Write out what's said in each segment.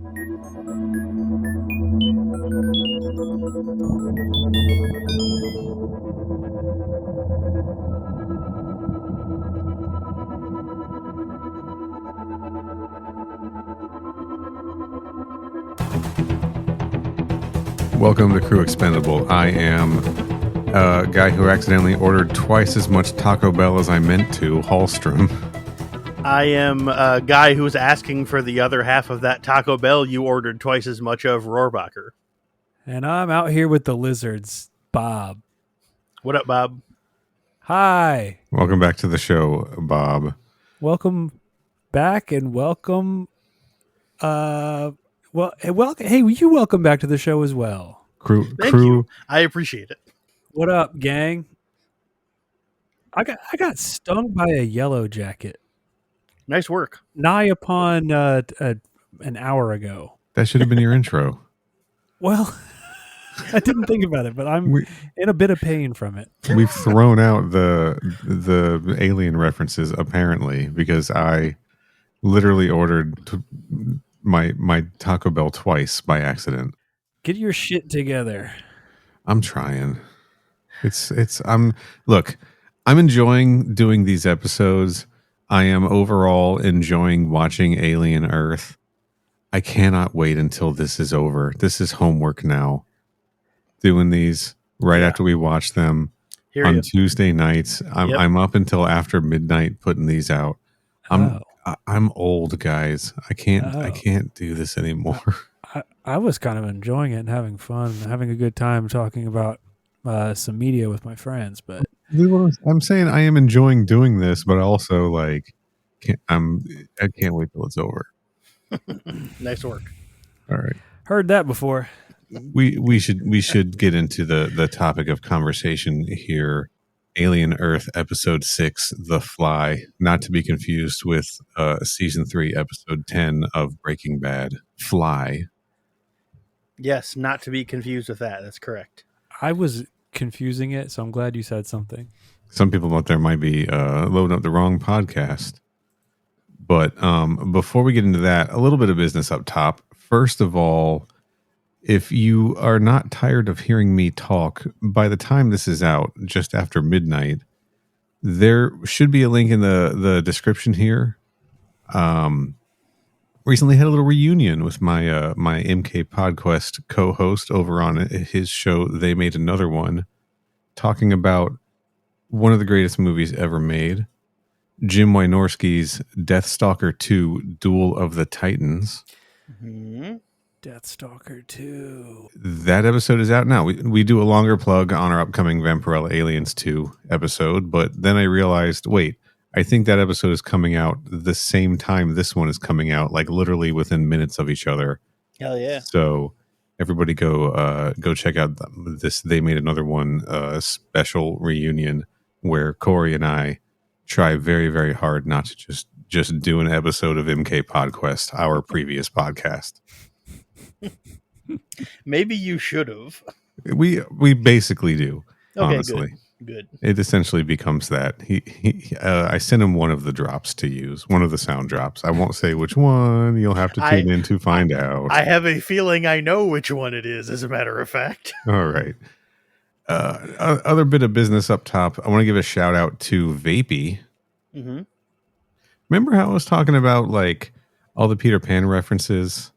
Welcome to Crew Expendable. I am a guy who accidentally ordered twice as much Taco Bell as I meant to, Hallstrom. I am a guy who's asking for the other half of that Taco Bell you ordered twice as much of, Rohrbacher. And I'm out here with the lizards, Bob. What up, Bob? Hi. Welcome back to the show, Bob. Welcome back and welcome. Hey, you welcome back to the show as well. Thank you. I appreciate it. What up, gang? I got stung by a yellow jacket. Nice work. Nigh upon an hour ago. That should have been your intro. Well, I didn't think about it, but I'm in a bit of pain from it. We've thrown out the alien references, apparently, because I literally ordered my Taco Bell twice by accident. Get your shit together. I'm trying. Look, I'm enjoying doing these episodes. I am overall enjoying watching Alien Earth. I cannot wait until this is over. This is homework now. Doing these right after we watch them on Tuesday nights. I'm up until after midnight putting these out. I'm old, guys. I can't do this anymore. I was kind of enjoying it and having fun, having a good time talking about some media with my friends. But I'm saying I am enjoying doing this, but also I can't wait till it's over. Nice work. All right. Heard that before. We should get into the topic of conversation here. Alien Earth Episode 6, The Fly, not to be confused with Season 3, Episode 10 of Breaking Bad, Fly. Yes, not to be confused with that. That's correct. I was confusing it, so I'm glad you said something. Some people out there might be loading up the wrong podcast. But before we get into that, a little bit of business up top. First of all, if you are not tired of hearing me talk, by the time this is out, just after midnight, there should be a link in the description here. Recently had a little reunion with my my MK PodQuest co-host over on his show. They Made Another One, talking about one of the greatest movies ever made, Jim Wynorski's Deathstalker 2: Duel of the Titans. Mm-hmm. Deathstalker 2. That episode is out now. We do a longer plug on our upcoming Vampirella Aliens 2 episode, but then I realized, wait, I think that episode is coming out the same time this one is coming out, like literally within minutes of each other. Hell yeah. So everybody go check out this They Made Another One special reunion where Corey and I try very, very hard not to just do an episode of MK PodQuest, our previous podcast. Maybe you should have. We basically do. Okay, honestly. Good. It essentially becomes that. I sent him one of the drops to use, one of the sound drops. I won't say which one. You'll have to tune in to find out. I have a feeling I know which one it is, as a matter of fact. All right. Other bit of business up top. I want to give a shout out to Vapey. Mm-hmm. Remember how I was talking about like all the Peter Pan references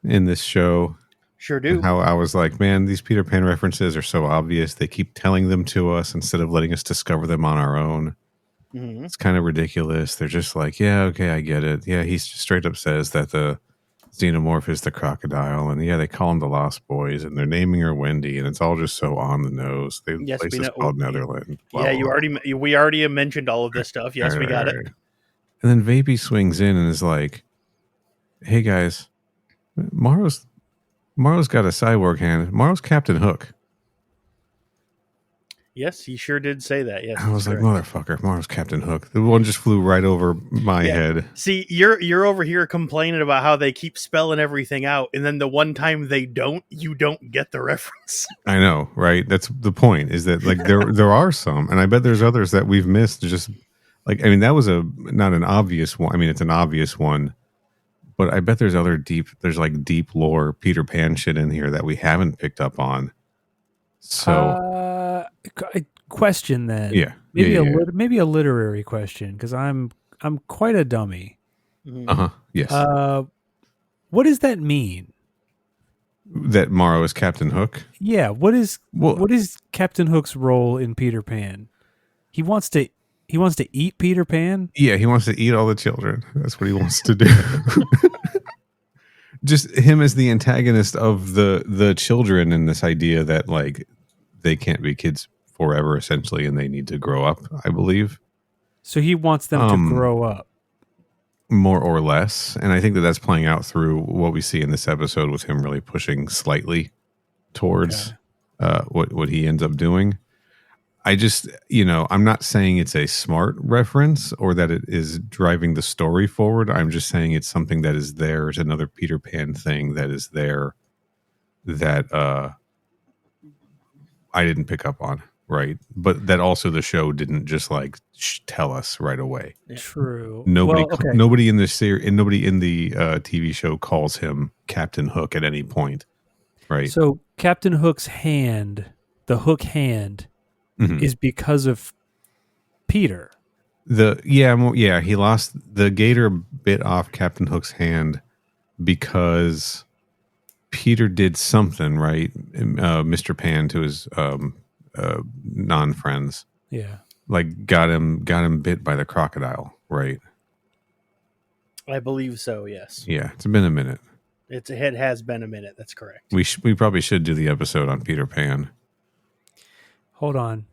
in this show? Sure do. How I was like, man, these Peter Pan references are so obvious. They keep telling them to us instead of letting us discover them on our own. Mm-hmm. It's kind of ridiculous. They're just like, yeah, okay, I get it. Yeah, he straight up says that the xenomorph is the crocodile. And yeah, they call him the Lost Boys. And they're naming her Wendy. And it's all just so on the nose. The place is called Netherland. Blah, yeah, we already mentioned all of this stuff. Yes, we got it. And then Vapey swings in and is like, hey, guys, Morrow's got a cyborg hand. Morrow's Captain Hook. Yes, he sure did say that. Yes, I was like, motherfucker, Morrow's Captain Hook. The one just flew right over my head. See, you're over here complaining about how they keep spelling everything out, and then the one time they don't, you don't get the reference. I know, right? That's the point. Is that like there are some, and I bet there's others that we've missed. Just like, I mean, that was not an obvious one. I mean, it's an obvious one, but I bet there's like deep lore Peter Pan shit in here that we haven't picked up on. So question then. yeah, Maybe yeah. maybe a literary question, because I'm quite a dummy. Yes. What does that mean? That Morrow is Captain Hook. Yeah. What is Captain Hook's role in Peter Pan? He wants to eat Peter Pan. Yeah, he wants to eat all the children. That's what he wants to do. Just him as the antagonist of the children, and this idea that like they can't be kids forever, essentially, and they need to grow up, I believe. So he wants them to grow up. More or less. And I think that that's playing out through what we see in this episode with him really pushing slightly towards what he ends up doing. I just, I'm not saying it's a smart reference or that it is driving the story forward. I'm just saying it's something that is there. It's another Peter Pan thing that is there that I didn't pick up on, right? But that also the show didn't just like tell us right away. Yeah. True. Nobody in this series and nobody in the TV show calls him Captain Hook at any point, right? So Captain Hook's hand, the hook hand, is because of Peter. He lost the gator bit off Captain Hook's hand because Peter did something, right? Mr. Pan to his non-friends. Yeah. Like got him bit by the crocodile, right? I believe so, yes. Yeah, it's been a minute. It has been a minute, that's correct. We probably should do the episode on Peter Pan. Hold on.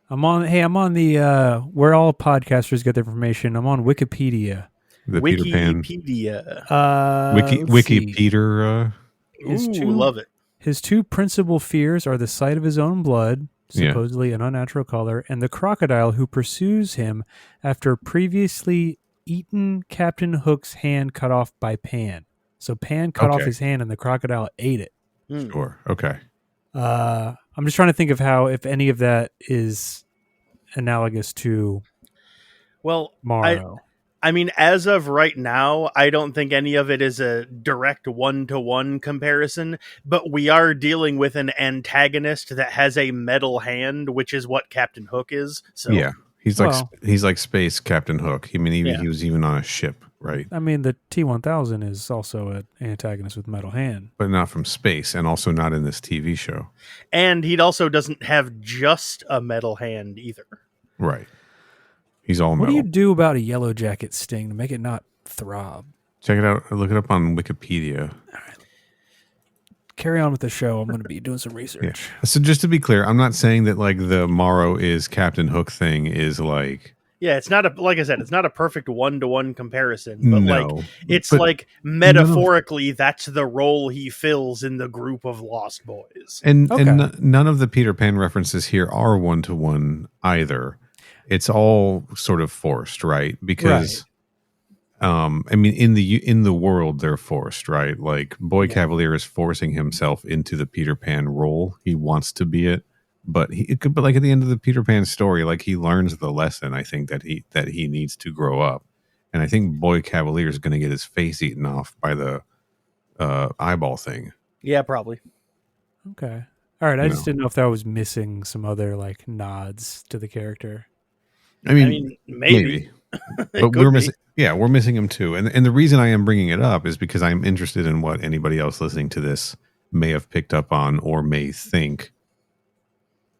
I'm on the where all podcasters get their information. I'm on Wikipedia. The Wikipedia. Peter Pan. Wiki Peter. Love it. His two principal fears are the sight of his own blood, supposedly an unnatural color, and the crocodile who pursues him after previously eaten Captain Hook's hand cut off by Pan. So Pan cut off his hand and the crocodile ate it. Sure. Okay. I'm just trying to think of how, if any of that is analogous to Morrow. I mean, as of right now, I don't think any of it is a direct one-to-one comparison, but we are dealing with an antagonist that has a metal hand, which is what Captain Hook is. So yeah, he's like space Captain Hook. I mean, he was even on a ship, right? I mean, the T-1000 is also an antagonist with metal hand, but not from space, and also not in this TV show. And he also doesn't have just a metal hand either. Right. He's all metal. What do you do about a yellow jacket sting to make it not throb? Check it out. Look it up on Wikipedia. All right. Carry on with the show. I'm going to be doing some research. Yeah. So just to be clear, I'm not saying that like the Morrow is Captain Hook thing is like... Yeah, it's not like I said, it's not a perfect one-to-one comparison, but it's metaphorically that's the role he fills in the group of Lost Boys. And none of the Peter Pan references here are one-to-one either. It's all sort of forced, right? Because, I mean, in the world, they're forced, right? Like Boy Cavalier is forcing himself into the Peter Pan role. He wants to be it, but like at the end of the Peter Pan story, like he learns the lesson. I think that he needs to grow up, and I think Boy Cavalier is going to get his face eaten off by the eyeball thing. Yeah, probably. Okay, all right. I just didn't know if that was missing some other like nods to the character. I mean, maybe. But we're missing. Yeah, we're missing him too. And the reason I am bringing it up is because I'm interested in what anybody else listening to this may have picked up on or may think.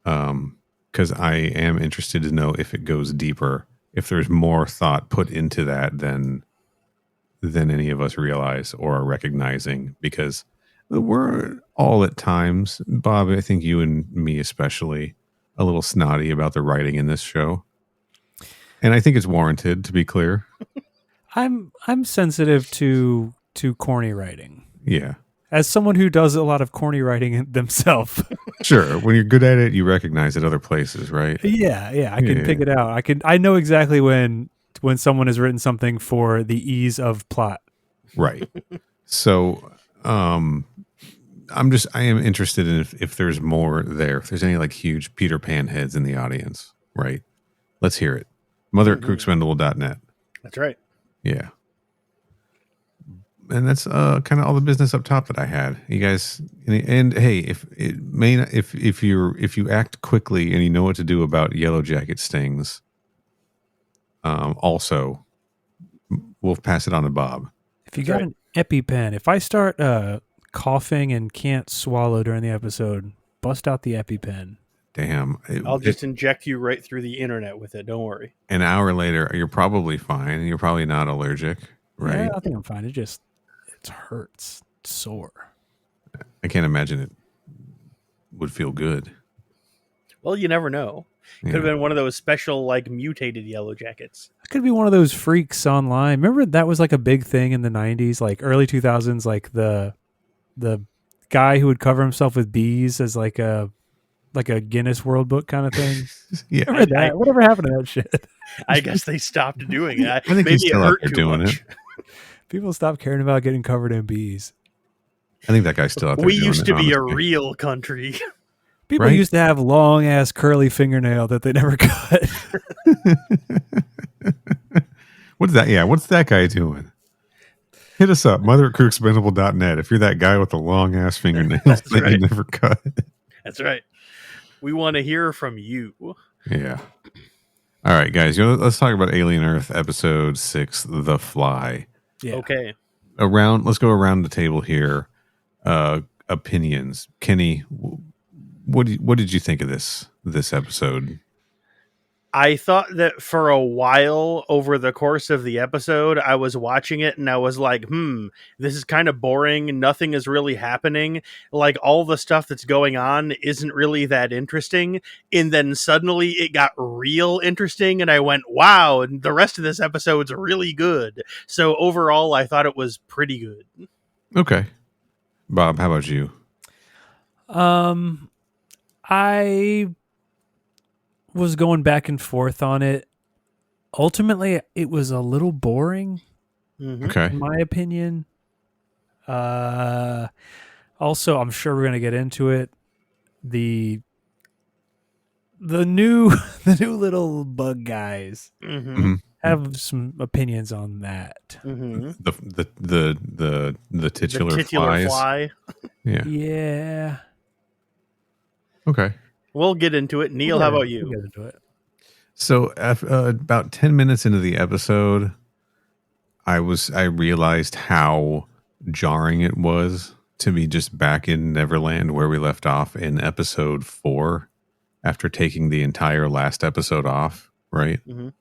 Because I am interested to know if it goes deeper, if there's more thought put into that than any of us realize or are recognizing. Because we're all at times, Bob, I think you and me especially, a little snotty about the writing in this show. And I think it's warranted, to be clear. I'm sensitive to corny writing. Yeah. As someone who does a lot of corny writing themselves. Sure. When you're good at it, you recognize it other places, right? Yeah. I can pick it out. I know exactly when someone has written something for the ease of plot. Right. So I am interested in if there's more there. If there's any like huge Peter Pan heads in the audience, right? Let's hear it. Mother at crooksvendible.net. That's right. Yeah. and that's kind of all the business up top that I had. You guys, and hey, if it may not, if you act quickly and you know what to do about yellow jacket stings, also we'll pass it on to Bob. If you got an EpiPen, if I start coughing and can't swallow during the episode, bust out the EpiPen. Damn, I'll just inject you right through the internet with it. Don't worry. An hour later, you're probably fine. You're probably not allergic, right? Yeah, I think I'm fine. It hurts. It's sore. I can't imagine it would feel good. Well, you never know. Could have been one of those special, like, mutated yellow jackets. It could be one of those freaks online. Remember that was like a big thing in the 90s, like early 2000s, like the guy who would cover himself with bees as like a Guinness World Book kind of thing. Yeah. Remember that? Whatever happened to that shit? I guess they stopped doing it. I think Maybe he's still it out hurt there too doing much. it. People stopped caring about getting covered in bees. I think that guy's still out there. We doing used it, to be a honestly. real country. People used to have long ass curly fingernail that they never cut. What's that? Yeah, what's that guy doing? Hit us up, mother@crew.expendable.net if you're that guy with the long ass fingernails that you never cut. That's right. We want to hear from you. Yeah. All right, guys. Let's talk about Alien Earth Episode 6, The Fly. Yeah. Okay. Let's go around the table here. Opinions. Kenny, what did you think of this episode? I thought that for a while over the course of the episode, I was watching it and I was like, this is kind of boring. Nothing is really happening. Like, all the stuff that's going on isn't really that interesting. And then suddenly it got real interesting and I went, wow, and the rest of this episode's really good. So overall, I thought it was pretty good. Okay. Bob, how about you? I was going back and forth on it. Ultimately, it was a little boring, Okay. in my opinion. Also, I'm sure we're going to get into it. The new little bug guys have some opinions on that. The titular titular flies. fly. Yeah. Okay. We'll get into it. Neil, how about you? We'll get into it. So about 10 minutes into the episode, I realized how jarring it was to be just back in Neverland where we left off in episode 4 after taking the entire last episode off, right? And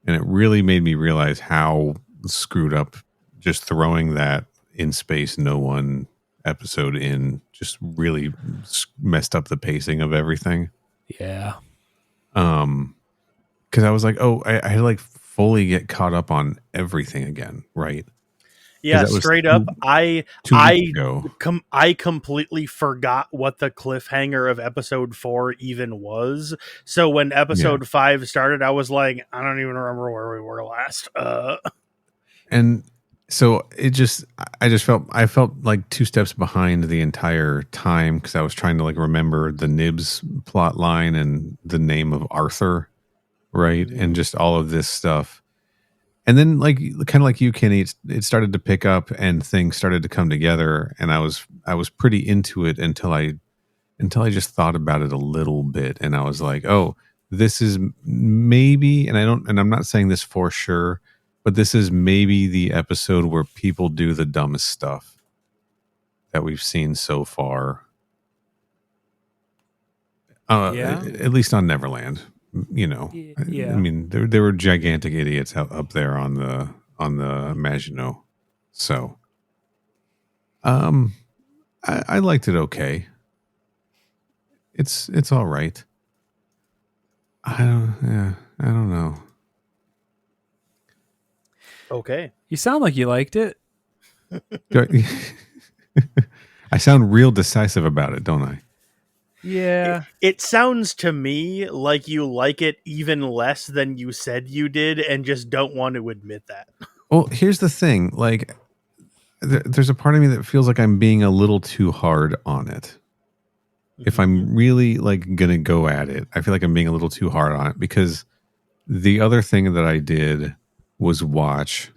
it really made me realize how screwed up just throwing that In Space No One episode in just really messed up the pacing of everything. Yeah. Because I was like, I had to like fully get caught up on everything again, right? Yeah, straight up. I completely forgot what the cliffhanger of episode 4 even was. So when episode 5 started, I was like, I don't even remember where we were last. And so I felt like 2 steps behind the entire time because I was trying to like remember the Nibs plot line and the name of Arthur, right? And just all of this stuff. And then like kind of like you, Kenny, it started to pick up and things started to come together, and I was pretty into it until I just thought about it a little bit, and I was like, oh, this is maybe, and I'm not saying this for sure, but this is maybe the episode where people do the dumbest stuff that we've seen so far. At least on Neverland, you know. Yeah. I mean, there were gigantic idiots up there on the Maginot. So, I liked it okay. It's all right. I don't know. Okay. You sound like you liked it. I sound real decisive about it, don't I? Yeah. It sounds to me like you like it even less than you said you did and just don't want to admit that. Well, here's the thing. Like, there's a part of me that feels like I'm being a little too hard on it. If I'm really like going to go at it, I feel like I'm being a little too hard on it because the other thing that I did was watch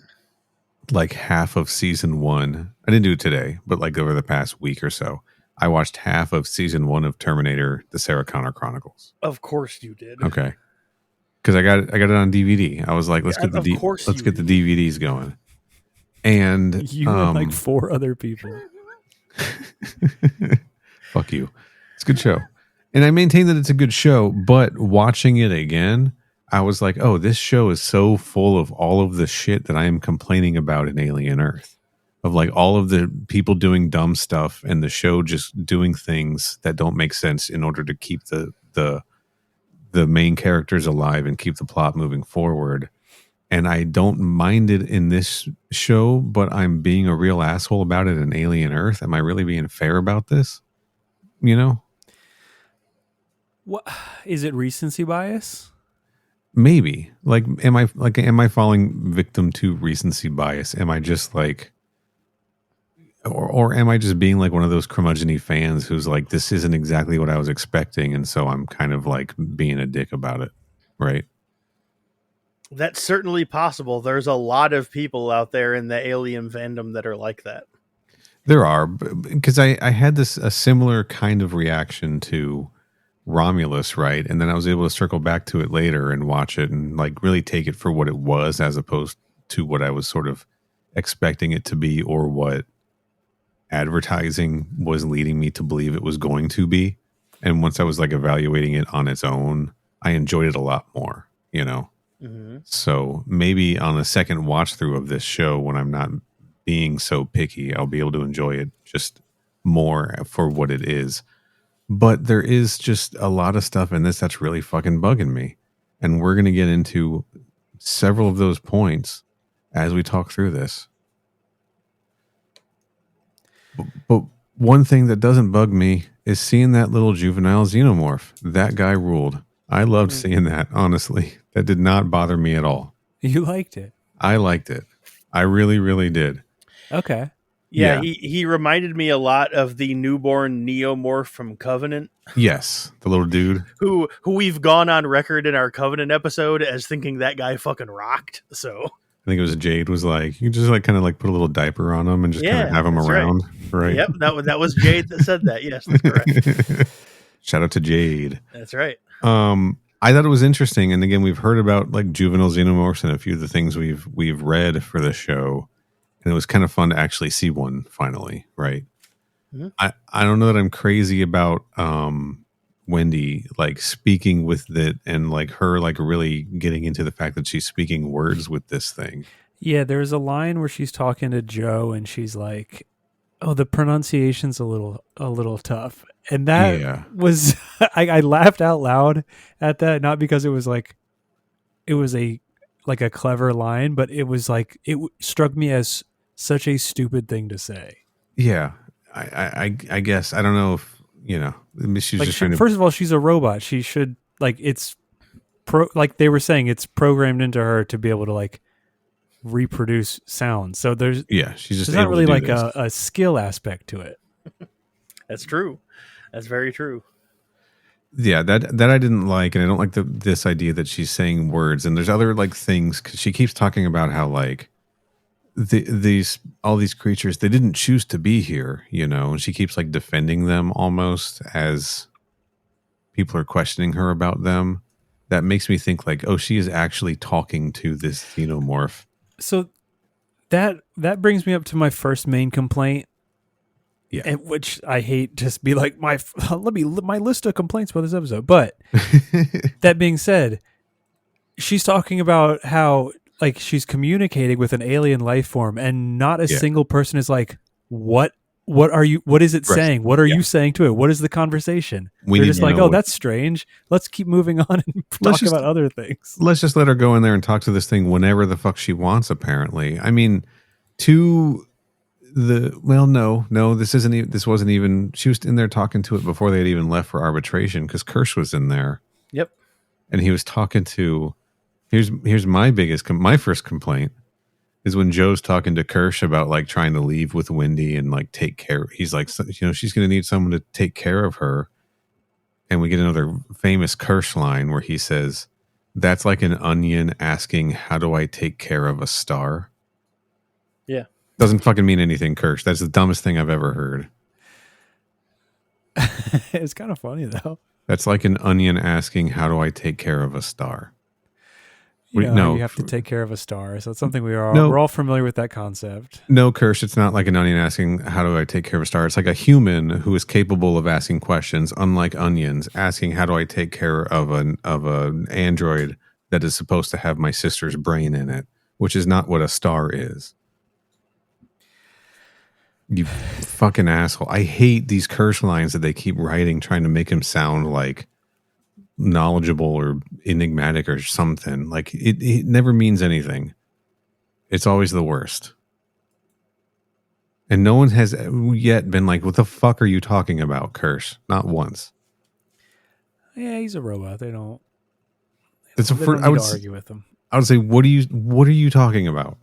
like half of season 1. I didn't do it today, but like over the past week or so, I watched half of season 1 of Terminator: The Sarah Connor Chronicles. Of course you did. Okay, because I got it on DVD. I was like, let's get the DVDs going. And you and like 4 other people. Fuck you. It's a good show. And I maintain that it's a good show, but watching it again, I was like, oh, this show is so full of all of the shit that I am complaining about in Alien Earth. Of like all of the people doing dumb stuff and the show just doing things that don't make sense in order to keep the main characters alive and keep the plot moving forward. And I don't mind it in this show, but I'm being a real asshole about it in Alien Earth. Am I really being fair about this? You know? What is it, recency bias? Maybe. Like am I falling victim to recency bias? Am I just like or am I just being like one of those curmudgeon-y fans who's like, this isn't exactly what I was expecting, and so I'm kind of like being a dick about it, right? That's certainly possible. There's a lot of people out there in the Alien fandom that are like that. There are, because I had a similar kind of reaction to Romulus, right? And then I was able to circle back to it later and watch it and like really take it for what it was, as opposed to what I was sort of expecting it to be, or what advertising was leading me to believe it was going to be. And once I was like evaluating it on its own, I enjoyed it a lot more, you know? Mm-hmm. So maybe on a second watch through of this show, when I'm not being so picky, I'll be able to enjoy it just more for what it is. But there is just a lot of stuff in this that's really fucking bugging me. And we're going to get into several of those points as we talk through this. But one thing that doesn't bug me is seeing that little juvenile xenomorph. That guy ruled. I loved seeing that, honestly. That did not bother me at all. You liked it? I liked it. I really, really did. Okay. Yeah. He reminded me a lot of the newborn Neomorph from Covenant. Yes, the little dude. Who we've gone on record in our Covenant episode as thinking that guy fucking rocked. So I think it was Jade was like, you just like kind of like put a little diaper on him and just kind of have him around. Right. Yep. That was Jade that said that. Yes, that's correct. Shout out to Jade. That's right. I thought it was interesting. And again, we've heard about like juvenile xenomorphs and a few of the things we've read for the show. And it was kind of fun to actually see one finally. Right. Mm-hmm. I don't know that I'm crazy about, Wendy like speaking with it and like her like really getting into the fact that she's speaking words with this thing. Yeah, there's a line where she's talking to Joe and she's like, "Oh, the pronunciation's a little tough," and that was I laughed out loud at that, not because it was a clever line, but it was like it struck me as such a stupid thing to say. Yeah, I guess I don't know if. You know, she's like just trying to... First of all, she's a robot. She should like like they were saying, it's programmed into her to be able to like reproduce sound. So there's she's just there's not really like a skill aspect to it. That's true. That's very true. Yeah, that I didn't like, and I don't like this idea that she's saying words. And there's other like things, because she keeps talking about how like all these creatures, they didn't choose to be here, you know, and she keeps like defending them almost as people are questioning her about them. That makes me think like, oh, she is actually talking to this xenomorph. So that brings me up to my first main complaint. Yeah, which I hate just be like my list of complaints about this episode. But that being said, she's talking about how like she's communicating with an alien life form, and not a single person is like, what are you? What is it saying? What are you saying to it? What is the conversation? They're just like, oh, that's strange. Let's keep moving on and talk about other things. Let's just let her go in there and talk to this thing whenever the fuck she wants. Apparently, I mean, this wasn't even. She was in there talking to it before they had even left for arbitration, because Kirsch was in there. Yep, and he was talking to. Here's my first complaint is when Joe's talking to Kirsch about like trying to leave with Wendy and like take care. He's like, you know, she's going to need someone to take care of her. And we get another famous Kirsch line where he says, "That's like an onion asking, how do I take care of a star?" Doesn't fucking mean anything, Kirsch. That's the dumbest thing I've ever heard. It's kind of funny, though. That's like an onion asking, how do I take care of a star? You have to take care of a star. So it's something we're all familiar with that concept. No, Kirsch, it's not like an onion asking, how do I take care of a star? It's like a human who is capable of asking questions, unlike onions, asking, how do I take care of an android that is supposed to have my sister's brain in it, which is not what a star is. You fucking asshole. I hate these Kirsch lines that they keep writing, trying to make him sound like knowledgeable or enigmatic or something. Like it never means anything. It's always the worst. And no one has yet been like, what the fuck are you talking about, Kirsch? Not once. Yeah, he's a robot. They don't argue with him. I would say, what are you talking about?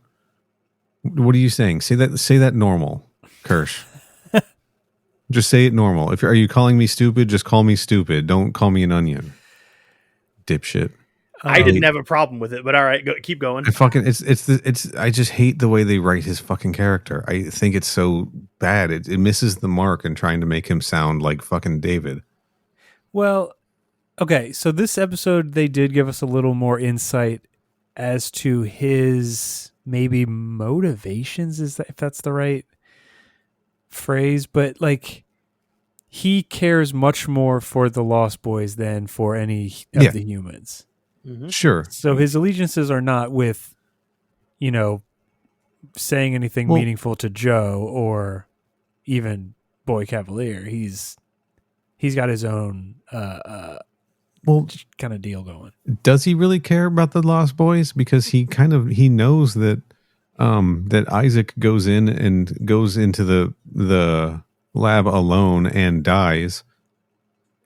What are you saying? Say that normal, Kirsch. Just say it normal. Are you calling me stupid? Just call me stupid. Don't call me an onion. Dipshit. I didn't have a problem with it, but all right, keep going. I just hate the way they write his fucking character. I think it's so bad. It misses the mark in trying to make him sound like fucking David. Well, okay, so this episode they did give us a little more insight as to his maybe motivations, if that's the right phrase, but like he cares much more for the Lost Boys than for any of the humans. Mm-hmm. Sure. So his allegiances are not with, saying anything meaningful to Joe or even Boy Cavalier. He's got his own kind of deal going. Does he really care about the Lost Boys? Because he knows that that Isaac goes into the lab alone and dies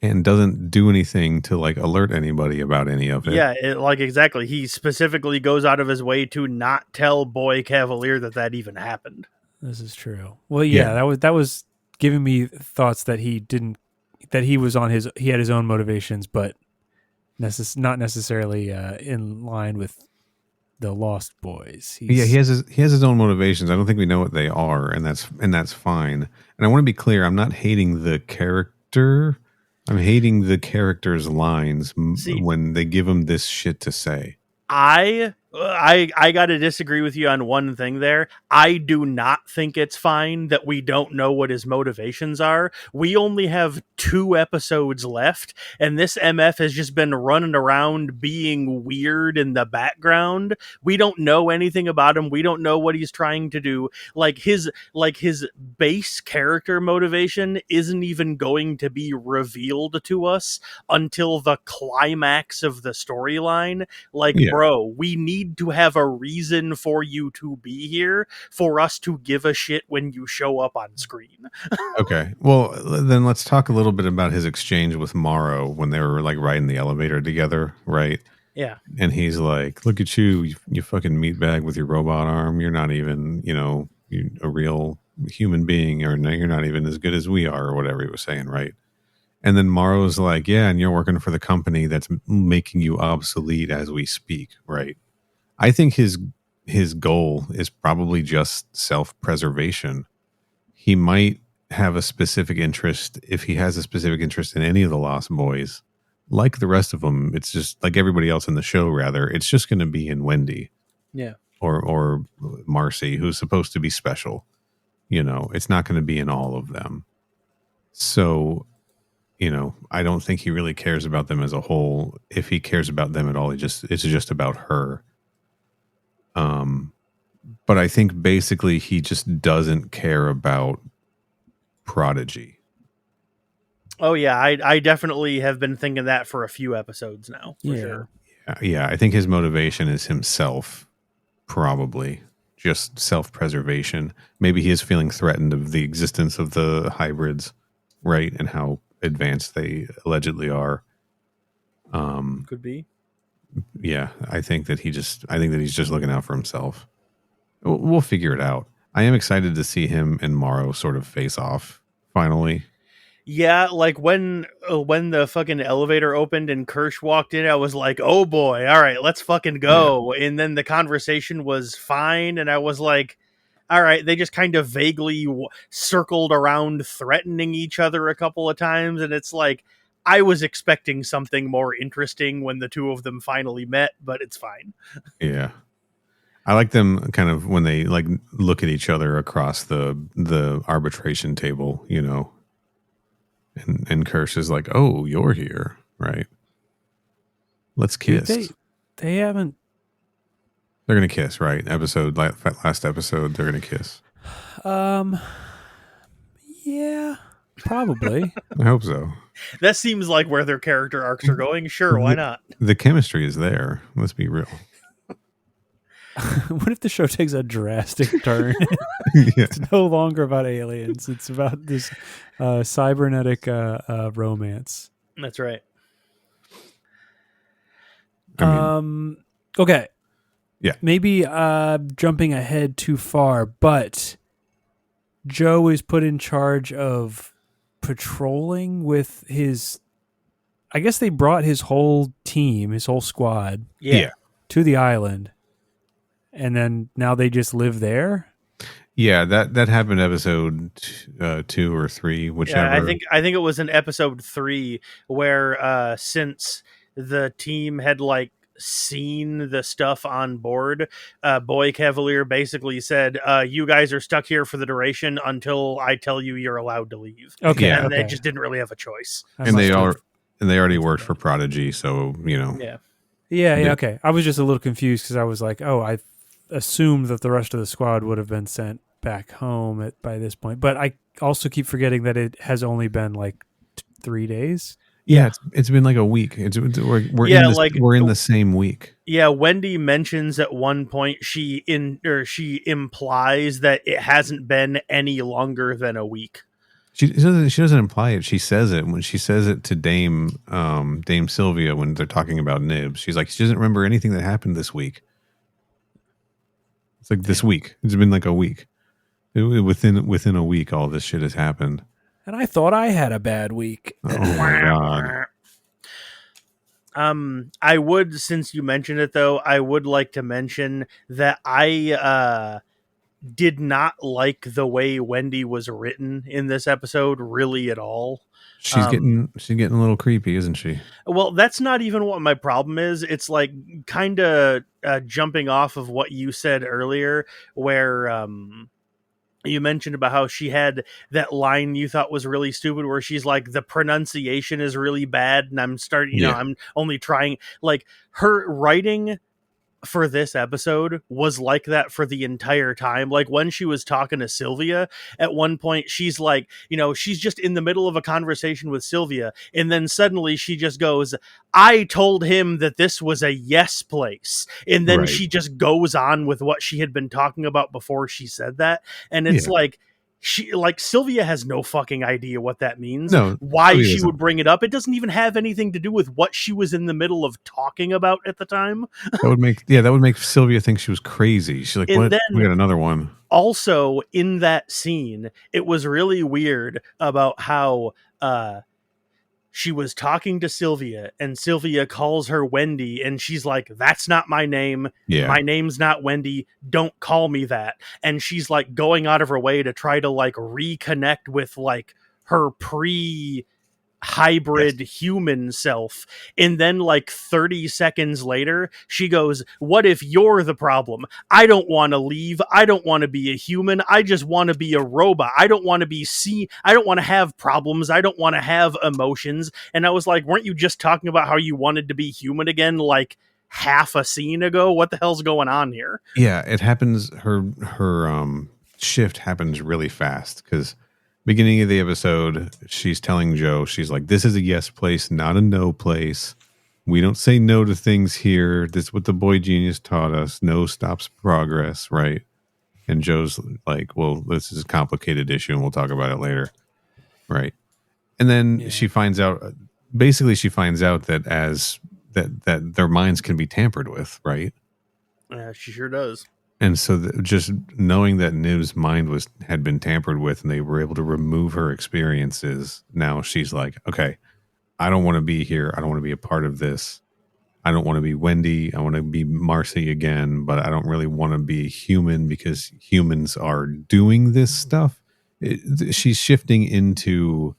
and doesn't do anything to like alert anybody about any of it. Yeah, exactly. He specifically goes out of his way to not tell Boy Cavalier that even happened. This is true. Well, yeah. that was giving me thoughts that he had his own motivations, but not necessarily in line with the Lost Boys. He has his own motivations. I don't think we know what they are, and that's fine. And I want to be clear, I'm not hating the character. I'm hating the character's lines when they give him this shit to say. I got to disagree with you on one thing there. I do not think it's fine that we don't know what his motivations are. We only have 2 episodes left, and this MF has just been running around being weird in the background. We don't know anything about him. We don't know what he's trying to do. His base character motivation isn't even going to be revealed to us until the climax of the storyline. Bro, we need to have a reason for you to be here for us to give a shit when you show up on screen. Okay. Well, then let's talk a little bit about his exchange with Morrow when they were like riding the elevator together, right? Yeah. And he's like, look at you fucking meatbag with your robot arm. You're not even, a real human being, or you're not even as good as we are, or whatever he was saying, right? And then Morrow's like, yeah, and you're working for the company that's making you obsolete as we speak, right? I think his goal is probably just self-preservation. He might have a specific interest, if he has a specific interest in any of the Lost Boys, like the rest of them. It's just like everybody else in the show, rather. It's just going to be in Wendy. Yeah. Or Marcy, who's supposed to be special. It's not going to be in all of them. So, I don't think he really cares about them as a whole. If he cares about them at all, it's just about her. But I think basically he just doesn't care about Prodigy. Oh yeah, I definitely have been thinking that for a few episodes now. For sure. Yeah, I think his motivation is himself, probably just self-preservation. Maybe he is feeling threatened of the existence of the hybrids, right, and how advanced they allegedly are. Could be. Yeah, I think that he's just looking out for himself. We'll figure it out. I am excited to see him and Morrow sort of face off finally. Yeah, when the fucking elevator opened and Kirsch walked in, I was like, oh boy, all right, let's fucking go. Yeah. And then the conversation was fine, and I was like, all right, they just kind of vaguely circled around threatening each other a couple of times, and it's like, I was expecting something more interesting when the two of them finally met, but it's fine. Yeah. I like them kind of when they like look at each other across the arbitration table, you know. And Kirsch is like, "Oh, you're here, right? Let's kiss." Dude, they haven't. They're gonna kiss, right? Last episode, they're gonna kiss. Yeah, probably. I hope so. That seems like where their character arcs are going. Sure, why not? The chemistry is there. Let's be real. What if the show takes a drastic turn? Yeah. It's no longer about aliens. It's about this cybernetic romance. That's right. Okay. Yeah. Maybe jumping ahead too far, but Joe is put in charge of patrolling with his. I guess they brought his whole team, his whole squad, to the island. And then now they just live there? Yeah, that happened episode 2 or 3, whichever. Yeah, I think it was in episode 3 where since the team had like seen the stuff on board, Boy Cavalier basically said, you guys are stuck here for the duration until I tell you you're allowed to leave. Okay. And they just didn't really have a choice. And they already worked for Prodigy, so you know. Yeah, okay. I was just a little confused because I was like, oh, I assumed that the rest of the squad would have been sent back home by this point. But I also keep forgetting that it has only been like 3 days. Yeah, it's been like a week. We're in the same week. Yeah, Wendy mentions at one point she implies that it hasn't been any longer than a week. She doesn't imply it. She says it when she says it to Dame Sylvia when they're talking about Nibs. She's like, she doesn't remember anything that happened this week. It's like this week. It's been like a week. Within a week, all this shit has happened. And I thought I had a bad week. Oh my god. I would, since you mentioned it though, I would like to mention that I did not like the way Wendy was written in this episode really at all. She's getting a little creepy, isn't she? Well, that's not even what my problem is. It's like kind of jumping off of what you said earlier, where you mentioned about how she had that line you thought was really stupid where she's like, the pronunciation is really bad and I'm starting, I'm only trying, like, her writing for this episode was like that for the entire time. Like when she was talking to Sylvia at one point, she's like, she's just in the middle of a conversation with Sylvia. And then suddenly she just goes, I told him that this was a yes place. And then she just goes on with what she had been talking about before she said that. And it's like, Sylvia has no fucking idea what that means. No, why she would bring it up. It doesn't even have anything to do with what she was in the middle of talking about at the time. That would make Sylvia think she was crazy. She's like, what? We got another one. Also, in that scene, it was really weird about how she was talking to Sylvia and Sylvia calls her Wendy and she's like, that's not my name. Yeah. My name's not Wendy. Don't call me that. And she's like going out of her way to try to like reconnect with like her hybrid human self. And then like 30 seconds later, she goes, what if you're the problem? I don't want to leave. I don't want to be a human. I just want to be a robot. I don't want to I don't want to have problems. I don't want to have emotions. And I was like, weren't you just talking about how you wanted to be human again? Like half a scene ago? What the hell's going on here? Yeah, it happens. Her shift happens really fast because beginning of the episode, she's telling Joe, she's like, this is a yes place, not a no place. We don't say no to things here. This is what the boy genius taught us. No stops progress, right? And Joe's like, well, this is a complicated issue and we'll talk about it later. Right. And then she finds out that that their minds can be tampered with, right? Yeah, she sure does. And so just knowing that Nib's mind had been tampered with and they were able to remove her experiences, now she's like, okay, I don't want to be here. I don't want to be a part of this. I don't want to be Wendy. I want to be Marcy again, but I don't really want to be human because humans are doing this stuff. She's shifting into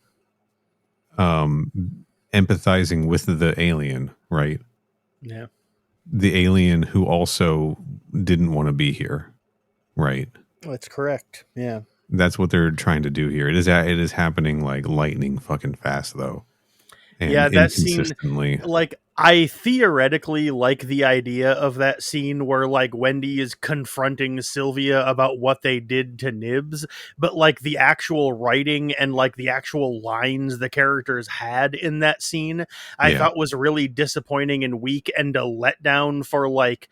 empathizing with the alien, right? Yeah. The alien who also didn't want to be here, right? That's correct. Yeah. That's what they're trying to do here. It is happening like lightning fucking fast though. And Yeah, that scene, inconsistently. like, I theoretically like the idea of that scene where, like, Wendy is confronting Sylvia about what they did to Nibs, but, like, the actual writing and, like, the actual lines the characters had in that scene, I thought was really disappointing and weak and a letdown for, like,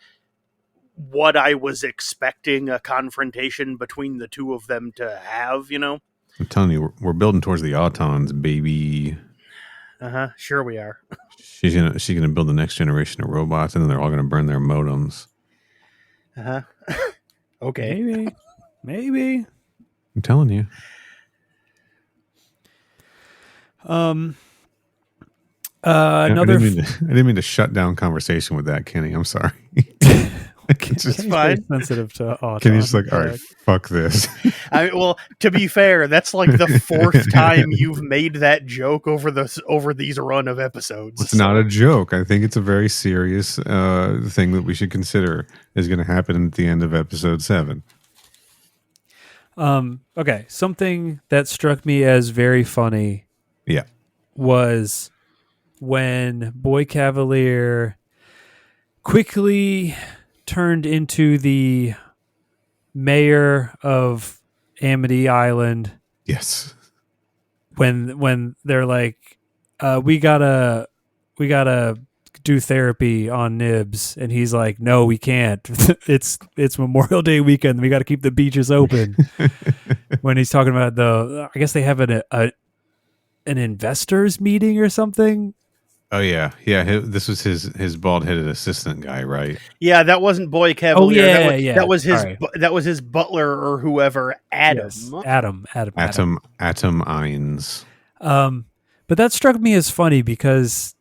what I was expecting a confrontation between the two of them to have, you know? I'm telling you, we're building towards the Autons, baby. Sure we are. She's gonna build the next generation of robots, and then they're all gonna burn their modems. Okay. Maybe. I'm telling you. I didn't mean to shut down conversation with that, Kenny. I'm sorry. It's fine. Sensitive to Auton. Kenny's just like, all right, fuck this. Well, to be fair, that's like the fourth time you've made that joke over these run of episodes. It's not a joke. I think it's a very serious thing that we should consider is going to happen at the end of episode 7. Okay, something that struck me as very funny. Yeah. Was when Boy Cavalier quickly turned into the mayor of Amity Island. Yes. When they're like, we gotta do therapy on Nibs, and he's like, no, we can't. it's Memorial Day weekend. We got to keep the beaches open. When he's talking about I guess they have an investors meeting or something. Oh yeah. This was his bald-headed assistant guy, right? Yeah, that wasn't Boy Cavalier. Oh yeah, that was his. Right. That was his butler or whoever. Adam. Yes. Adam Ines. But that struck me as funny because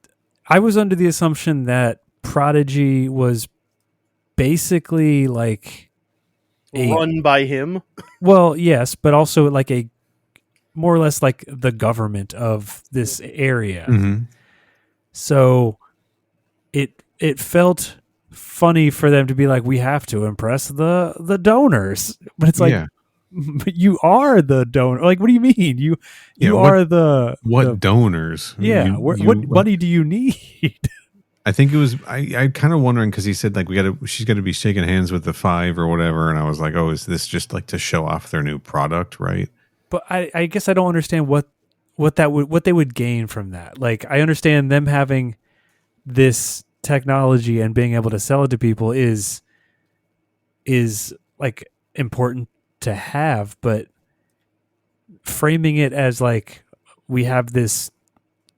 I was under the assumption that Prodigy was basically like run by him. Well, yes, but also like a more or less like the government of this area. Mm-hmm. So it felt funny for them to be like, we have to impress the donors, but it's like, you are the donor. Like, what do you mean? You are the donors? Yeah, what money do you need? I think it was. I kind of wondering because he said like she's got to be shaking hands with the 5 or whatever, and I was like, oh, is this just like to show off their new product, right? But I guess I don't understand what they would gain from that. Like, I understand them having this technology and being able to sell it to people is like important to have, but framing it as like we have this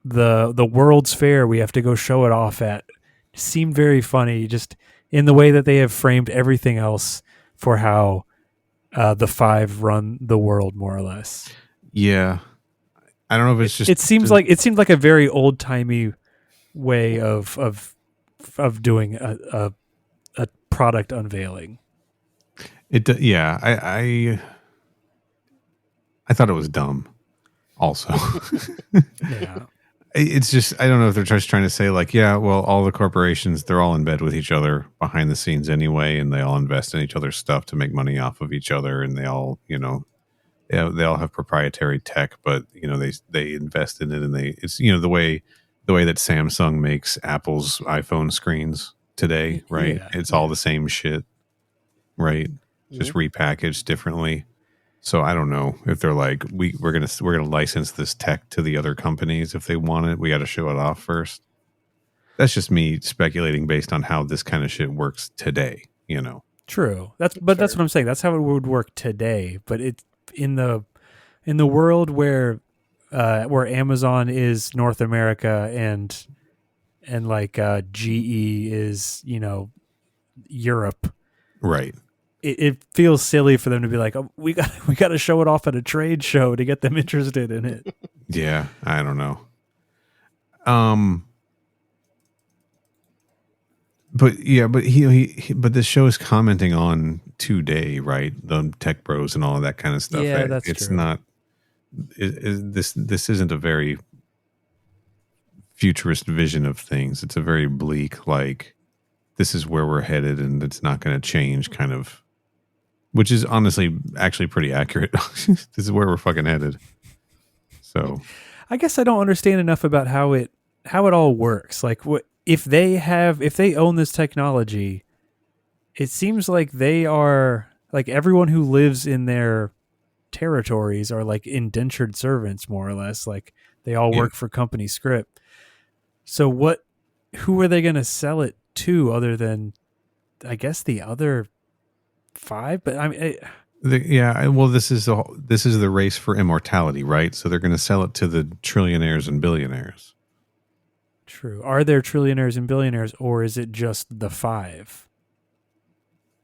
the World's Fair we have to go show it off at seemed very funny, just in the way that they have framed everything else for how the 5 run the world, more or less. Yeah. I don't know if it's just. It seemed like a very old timey way of doing a product unveiling. Yeah. I thought it was dumb. Also, yeah. It's just I don't know if they're just trying to say like, yeah, well, all the corporations, they're all in bed with each other behind the scenes anyway, and they all invest in each other's stuff to make money off of each other, and they all they all have proprietary tech, but they invest in it, and it's the way that Samsung makes Apple's iPhone screens today, right? Yeah, it's all the same shit, right? Just repackaged differently. So I don't know if they're like we're gonna license this tech to the other companies if they want it. We got to show it off first. That's just me speculating based on how this kind of shit works today. True. That's what I'm saying. That's how it would work today. But it in the world where Amazon is North America and like GE is Europe, right? It feels silly for them to be like, oh, we got to show it off at a trade show to get them interested in it. Yeah, I don't know. but but this show is commenting on today, right? The tech bros and all of that kind of stuff. Yeah, that's it's true. not. This isn't a very futurist vision of things. It's a very bleak, like this is where we're headed, and it's not going to change, kind of. Which is honestly actually pretty accurate. This is where we're fucking headed. So, I guess I don't understand enough about how it all works. Like, what if they own this technology? It seems like they are like everyone who lives in their territories are like indentured servants, more or less. Like they all work for company script. So who are they going to sell it to other than, I guess, the other 5? But I mean, well, this is the race for immortality, right? So they're going to sell it to the trillionaires and billionaires. True. Are there trillionaires and billionaires, or is it just the 5?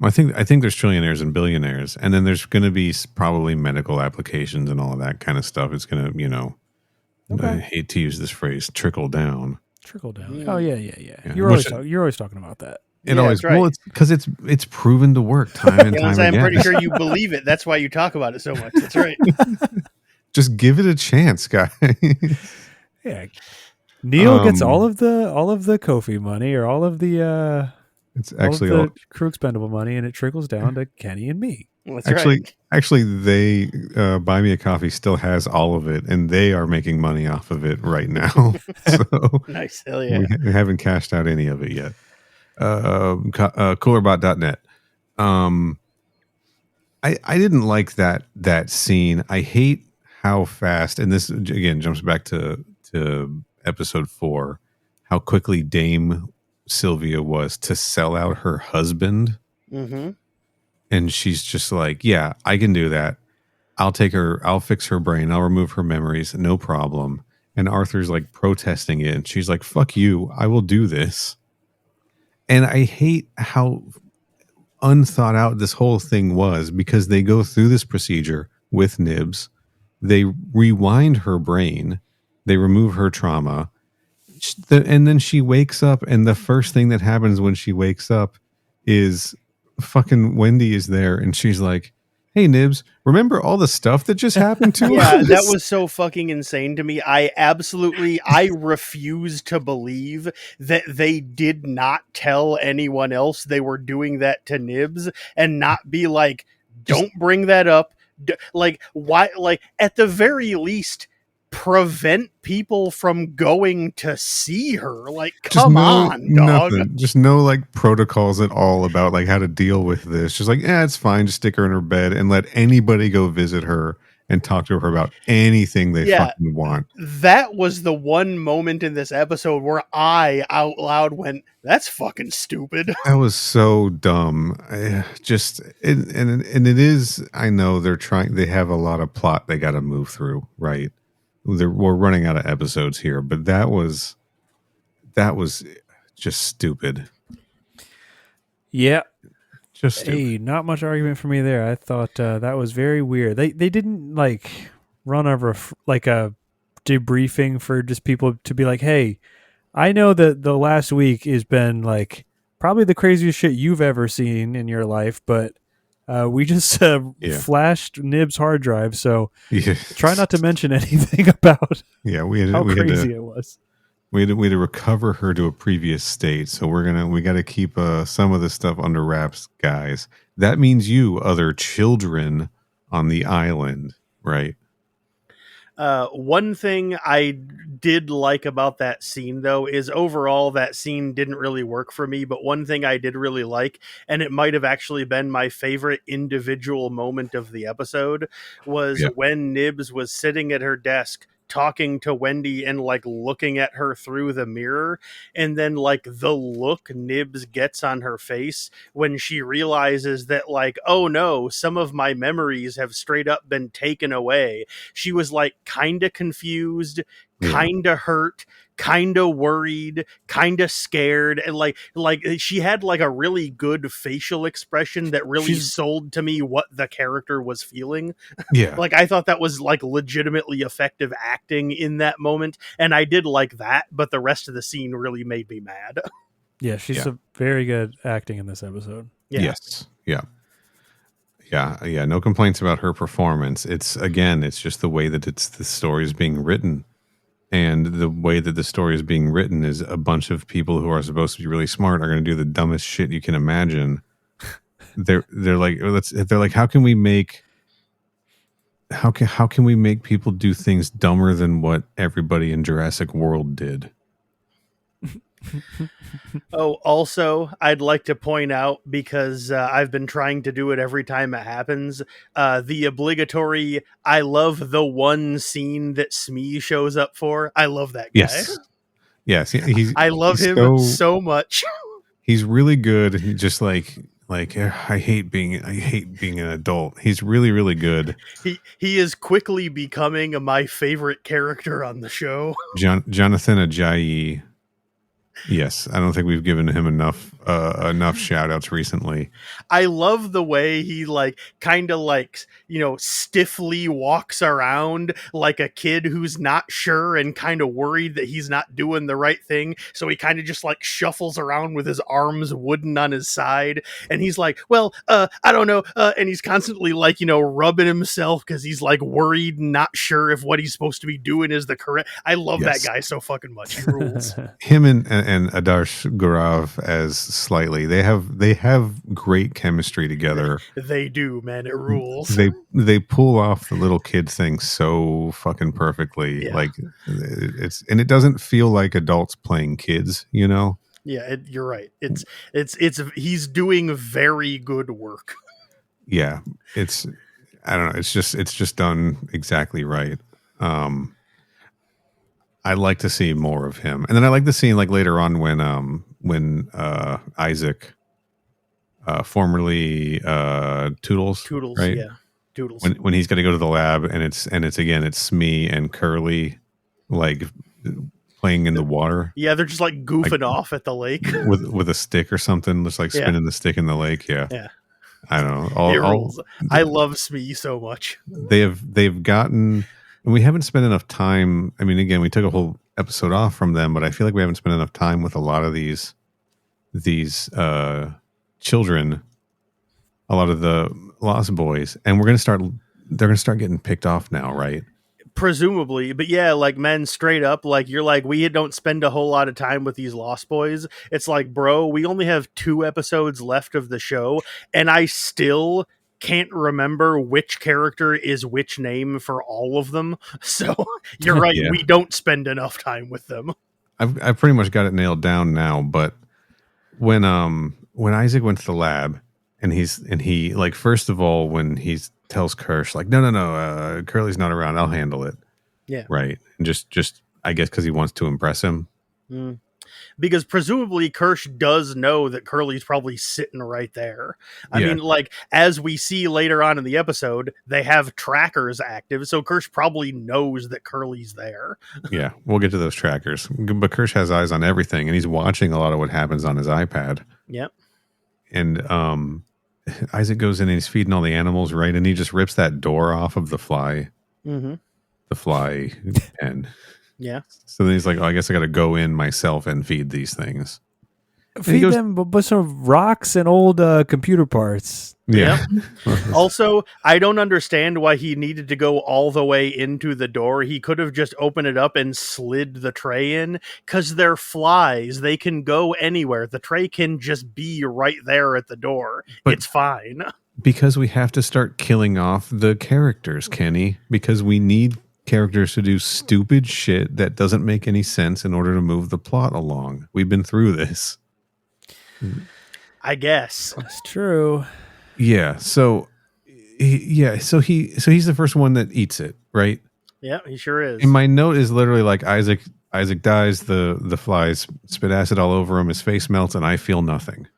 I think there's trillionaires and billionaires, and then there's going to be probably medical applications and all of that kind of stuff. It's going to, okay. I hate to use this phrase, trickle down. Trickle down. Yeah. Oh yeah. You're always talking about that. It always, right. Well, it's because it's proven to work time and time again. I'm pretty sure you believe it. That's why you talk about it so much. That's right. Just give it a chance, guys. Yeah. Neil gets all of the Kofi money, or all of the it's actually all of the crew expendable money, and it trickles down to Kenny and me. That's right. Actually, they Buy Me a Coffee still has all of it, and they are making money off of it right now. So nice, hell yeah. We haven't cashed out any of it yet. Coolerbot.net. I didn't like that scene. I hate how fast, and this again jumps back to episode 4, how quickly Dame Sylvia was to sell out her husband. Mm-hmm. And she's just like, yeah, I can do that. I'll fix her brain. I'll remove her memories. No problem. And Arthur's like protesting it. And she's like, fuck you. I will do this. And I hate how unthought out this whole thing was, because they go through this procedure with Nibs. They rewind her brain. They remove her trauma. And then she wakes up. And the first thing that happens when she wakes up is fucking Wendy is there. And she's like, hey, Nibs, remember all the stuff that just happened to us? Yeah, that was so fucking insane to me. I refuse to believe that they did not tell anyone else they were doing that to Nibs, and not be like, don't bring that up. Like, why? Like, at the very least, prevent people from going to see her. Like, come on, dog. Nothing. Just no like protocols at all about like how to deal with this. Just like, it's fine. Just stick her in her bed and let anybody go visit her and talk to her about anything they fucking want. That was the one moment in this episode where I out loud went, that's fucking stupid. That was so dumb. And it is, I know they have a lot of plot they got to move through, right? We're running out of episodes here, but that was just stupid. Yeah, just stupid. Hey, not much argument for me there. I thought that was very weird. They didn't like run over a debriefing for just people to be like, hey, I know that the last week has been like probably the craziest shit you've ever seen in your life, but we just flashed Nib's hard drive, so try not to mention anything about how crazy it was. We had to recover her to a previous state, so we got to keep some of this stuff under wraps, guys. That means you, other children on the island, right? One thing I did like about that scene, though, is overall that scene didn't really work for me. But one thing I did really like, and it might have actually been my favorite individual moment of the episode, was when Nibs was sitting at her desk talking to Wendy and like looking at her through the mirror, and then like the look Nibs gets on her face when she realizes that like, oh no, some of my memories have straight up been taken away. She was like kind of confused, kind of hurt, kind of worried, kind of scared, and like she had like a really good facial expression that really sold to me what the character was feeling. Like I thought that was like legitimately effective acting in that moment, and I did like that, but the rest of the scene really made me mad. Yeah, she's a very good acting in this episode. Yeah. Yes. Yeah. Yeah. No complaints about her performance. It's just the way that the story is being written. And the way that the story is being written is a bunch of people who are supposed to be really smart are going to do the dumbest shit you can imagine. They're like, how can we make people do things dumber than what everybody in Jurassic World did? Oh, also, I'd like to point out, because I've been trying to do it every time it happens, the obligatory I love the one scene that Smee shows up for. I love that guy. Yes. I love him so much. He's really good. He just like I hate being an adult. He's really, really good. He is quickly becoming my favorite character on the show. Jonathan Ajayi. Yes, I don't think we've given him enough shout outs recently. I love the way he kind of stiffly walks around like a kid who's not sure and kind of worried that he's not doing the right thing. So he kind of just shuffles around with his arms wooden on his side. And he's like, well, I don't know. And he's constantly rubbing himself because he's worried and not sure if what he's supposed to be doing is the correct. I love that guy so fucking much. He rules. Him and Adarsh Gaurav as Slightly. They have great chemistry together. They do, man. It rules. They pull off the little kid thing so fucking perfectly. Yeah. It doesn't feel like adults playing kids, you know? Yeah, you're right. It's he's doing very good work. Yeah. I don't know. It's just done exactly right. I like to see more of him, and then I like the scene later on when Isaac, formerly Toodles, right? Yeah, Toodles. When he's got to go to the lab, and it's Smee and Curly playing in the water. Yeah, they're just goofing off at the lake with a stick or something, just spinning the stick in the lake. Yeah. I don't know. I love Smee so much. They've gotten. And we haven't spent enough time. I mean, again, we took a whole episode off from them, but I feel like we haven't spent enough time with a lot of these children, a lot of the Lost Boys, and they're going to start getting picked off now, right? Presumably, but yeah, men straight up, you're we don't spend a whole lot of time with these Lost Boys. It's bro, we only have 2 episodes left of the show, and I still can't remember which character is which name for all of them. So you're right. Yeah. We don't spend enough time with them. I've pretty much got it nailed down now. But when Isaac went to the lab and he first of all, when he tells Kirsch no, Curly's not around, I'll handle it. Yeah. Right. And just I guess because he wants to impress him. Mm. Because presumably Kirsch does know that Curly's probably sitting right there. I mean, as we see later on in the episode, they have trackers active, so Kirsch probably knows that Curly's there. Yeah, we'll get to those trackers. But Kirsch has eyes on everything, and he's watching a lot of what happens on his iPad. Yep. And Isaac goes in and he's feeding all the animals, right? And he just rips that door off of the fly. Mm-hmm. The fly pen. Yeah. So then he's like, I guess I got to go in myself and feed these things. Feed them with some rocks and old computer parts. Yeah. Also, I don't understand why he needed to go all the way into the door. He could have just opened it up and slid the tray in, because they're flies. They can go anywhere. The tray can just be right there at the door. But it's fine. Because we have to start killing off the characters, Kenny, because we need characters to do stupid shit that doesn't make any sense in order to move the plot along. We've been through this. I guess that's true. Yeah. So he's the first one that eats it, right? Yeah, he sure is. And my note is literally Isaac dies, the flies spit acid all over him, his face melts, and I feel nothing.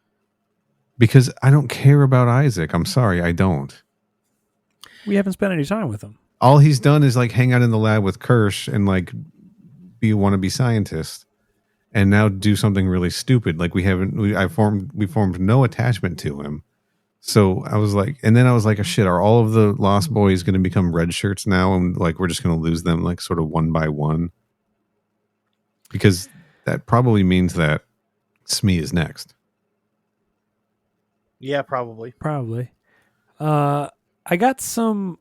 Because I don't care about Isaac. I'm sorry, I don't. We haven't spent any time with him. All he's done is hang out in the lab with Kirsch and be a wannabe scientist, and now do something really stupid. We formed no attachment to him. So I was oh shit, are all of the Lost Boys going to become red shirts now? And we're just going to lose them sort of one by one? Because that probably means that SME is next. Yeah, probably. I got some.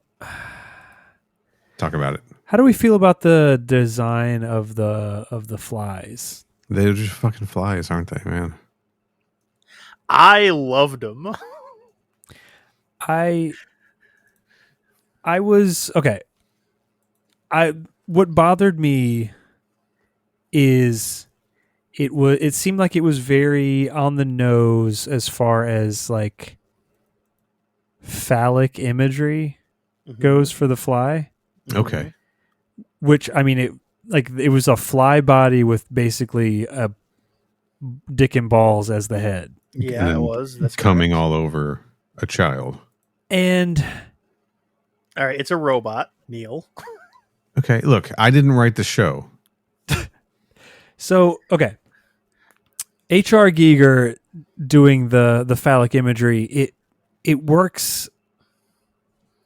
Talk about it. How do we feel about the design of the flies? They're just fucking flies, aren't they, man? I loved them. I was okay. What bothered me is it seemed like it was very on the nose as far as like phallic imagery goes for the fly. Okay. Which, I mean, it was a fly body with basically a dick and balls as the head. Yeah, it was. That's coming correct. all over a child. And all right, it's a robot, Neil. Okay, look, I didn't write the show. So, okay. H.R. Giger doing the phallic imagery, it works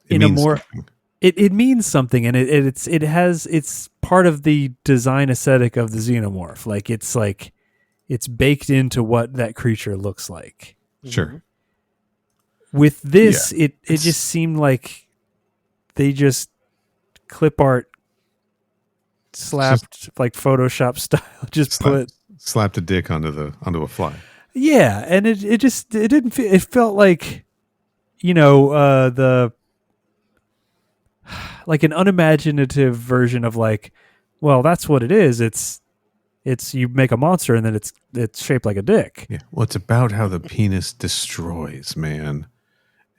in a more something. It means something, and it's part of the design aesthetic of the xenomorph. Like it's baked into what that creature looks like. Sure. With this, it just seemed like they just clip art slapped like Photoshop style. Slapped a dick onto a fly. Yeah, and it didn't feel, it felt like, you know, like an unimaginative version of like, well, that's what it is. It's you make a monster and then it's shaped like a dick. Yeah. Well, it's about how the penis destroys, man.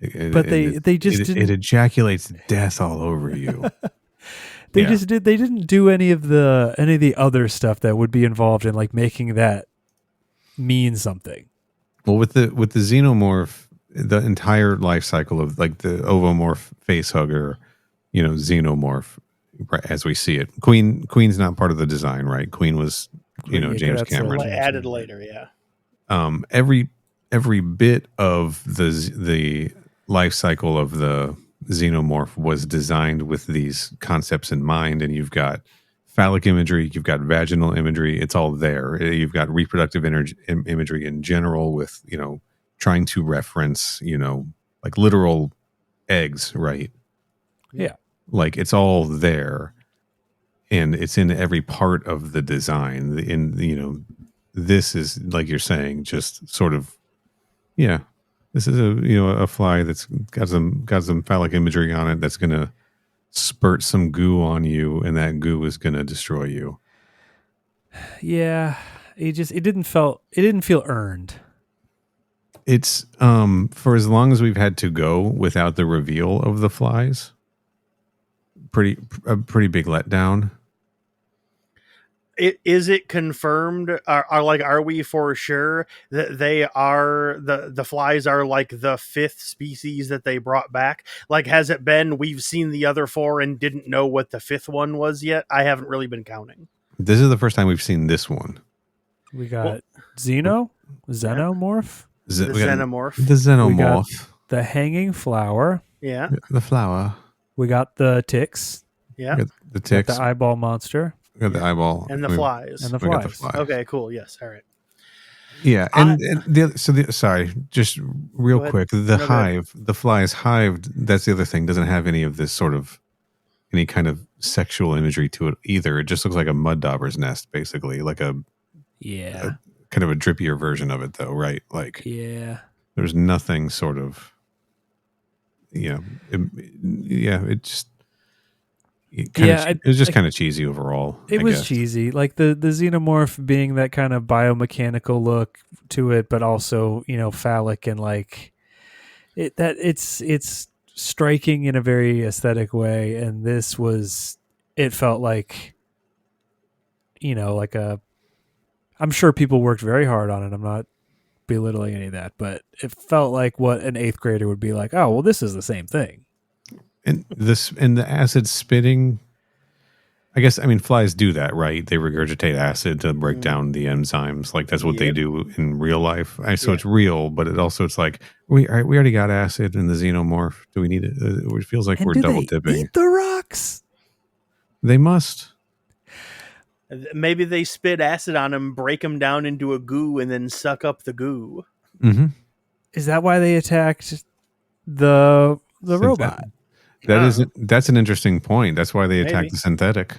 But they ejaculates death all over you. They didn't do any of the other stuff that would be involved in like making that mean something. Well, with the xenomorph, the entire life cycle of like the ovomorph face hugger, you know, xenomorph, as we see it. Queen's not part of the design, right? Queen was, you know, James Cameron added later. Yeah. Every bit of the life cycle of the xenomorph was designed with these concepts in mind, and you've got phallic imagery, you've got vaginal imagery, it's all there. You've got reproductive imagery in general with, you know, trying to reference, you know, like literal eggs, right? Yeah. Like it's all there, and it's in every part of the design. You know, this is, like you're saying, just sort of, yeah, this is a fly that's got some phallic imagery on it that's going to spurt some goo on you, and that goo is going to destroy you. Yeah, it didn't feel earned. It's for as long as we've had to go without the reveal of the flies, a pretty big letdown. Is it confirmed? Are we for sure that they are the flies are like the fifth species that they brought back? Like, has it been we've seen the other four and didn't know what the fifth one was yet? I haven't really been counting. This is the first time we've seen this one. We got xenomorph. The xenomorph. The xenomorph. We got the hanging flower. Yeah. The flower. We got the ticks. Yeah. The ticks. Got the eyeball monster. We got the eyeball. And the flies. And the flies. The flies. Okay, cool. Yes. All right. Yeah. Sorry, just real quick. The hive, the flies hived, that's the other thing, doesn't have any of this sort of, any kind of sexual imagery to it either. It just looks like a mud dauber's nest, basically. Like a kind of a drippier version of it, though, right? Like, yeah. There's nothing sort of, it just, it was just kind of cheesy overall. It was cheesy, like the xenomorph being that kind of biomechanical look to it, but also, you know, phallic, and like it's striking in a very aesthetic way. And this was, it felt like, you know, like I'm sure people worked very hard on it. I'm not belittling any of that, but it felt like what an 8th grader would be like. Oh, well, this is the same thing. And the acid spitting, I guess, I mean, flies do that, right? They regurgitate acid to break down the enzymes. Like that's what they do in real life. So it's real, but it's like, we already got acid in the xenomorph. Do we need it? It feels like we're double dipping. Eat the rocks. They must. Maybe they spit acid on him, break him down into a goo, and then suck up the goo. Mm-hmm. Is that why they attacked the robot? That's an interesting point. That's why they attack the synthetic.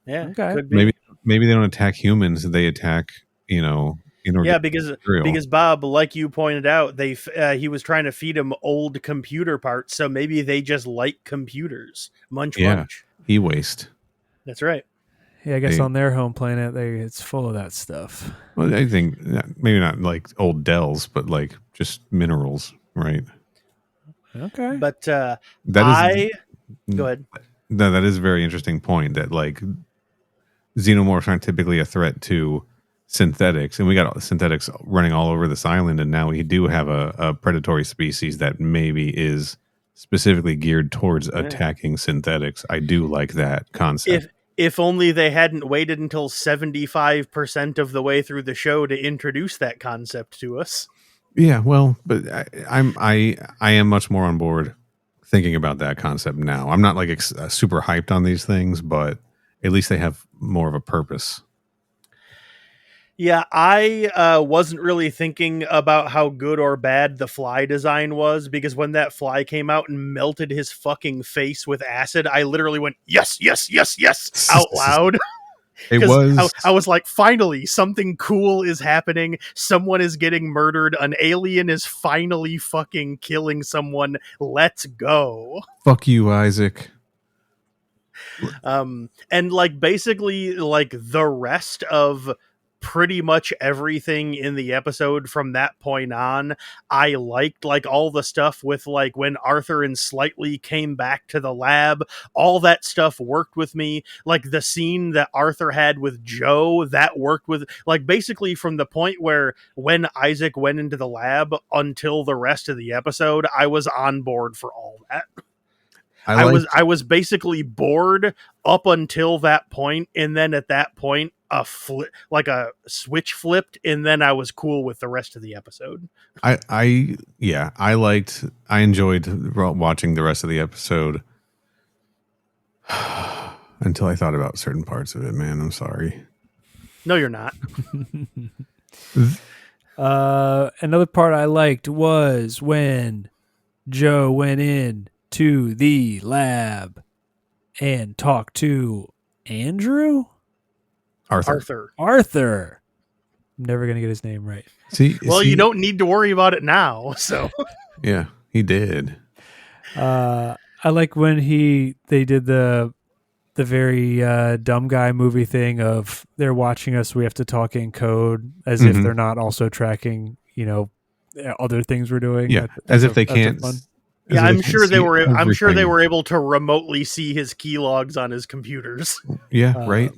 Yeah, okay. Could be. Maybe they don't attack humans. They attack, because Bob, like you pointed out, he was trying to feed him old computer parts, so maybe they just like computers. Munch. E-waste. That's right. Yeah, I guess on their home planet, it's full of that stuff. Well, I think maybe not like old Dells, but like just minerals, right? Okay. But go ahead. No, that is a very interesting point. That like xenomorphs aren't typically a threat to synthetics, and we got synthetics running all over this island, and now we do have a predatory species that maybe is specifically geared towards attacking synthetics. I do like that concept. If only they hadn't waited until 75% of the way through the show to introduce that concept to us. Yeah, well, but I am much more on board thinking about that concept now. I'm not like super hyped on these things, but at least they have more of a purpose. Yeah, I wasn't really thinking about how good or bad the fly design was, because when that fly came out and melted his fucking face with acid, I literally went, yes, yes, yes, yes, out loud. I was like, finally, something cool is happening. Someone is getting murdered. An alien is finally fucking killing someone. Let's go. Fuck you, Isaac. And like basically like the rest of pretty much everything in the episode from that point on, I liked. Like all the stuff with like when Arthur and Slightly came back to the lab, all that stuff worked with me. Like the scene that Arthur had with Joe, that worked with, like basically from the point where when Isaac went into the lab until the rest of the episode, I was on board for all that. I was basically bored up until that point, and then at that point a switch flipped, and then I was cool with the rest of the episode. I enjoyed watching the rest of the episode until I thought about certain parts of it, man. I'm sorry. No, you're not. Another part I liked was when Joe went in to the lab and talked to Arthur. I'm never gonna get his name right. You don't need to worry about it now. So yeah, he did. I like when they did the very dumb guy movie thing of they're watching us, we have to talk in code as if they're not also tracking, other things we're doing. Yeah, as if they can't. Yeah, I'm sure they were able to remotely see his keylogs on his computers. Yeah, right.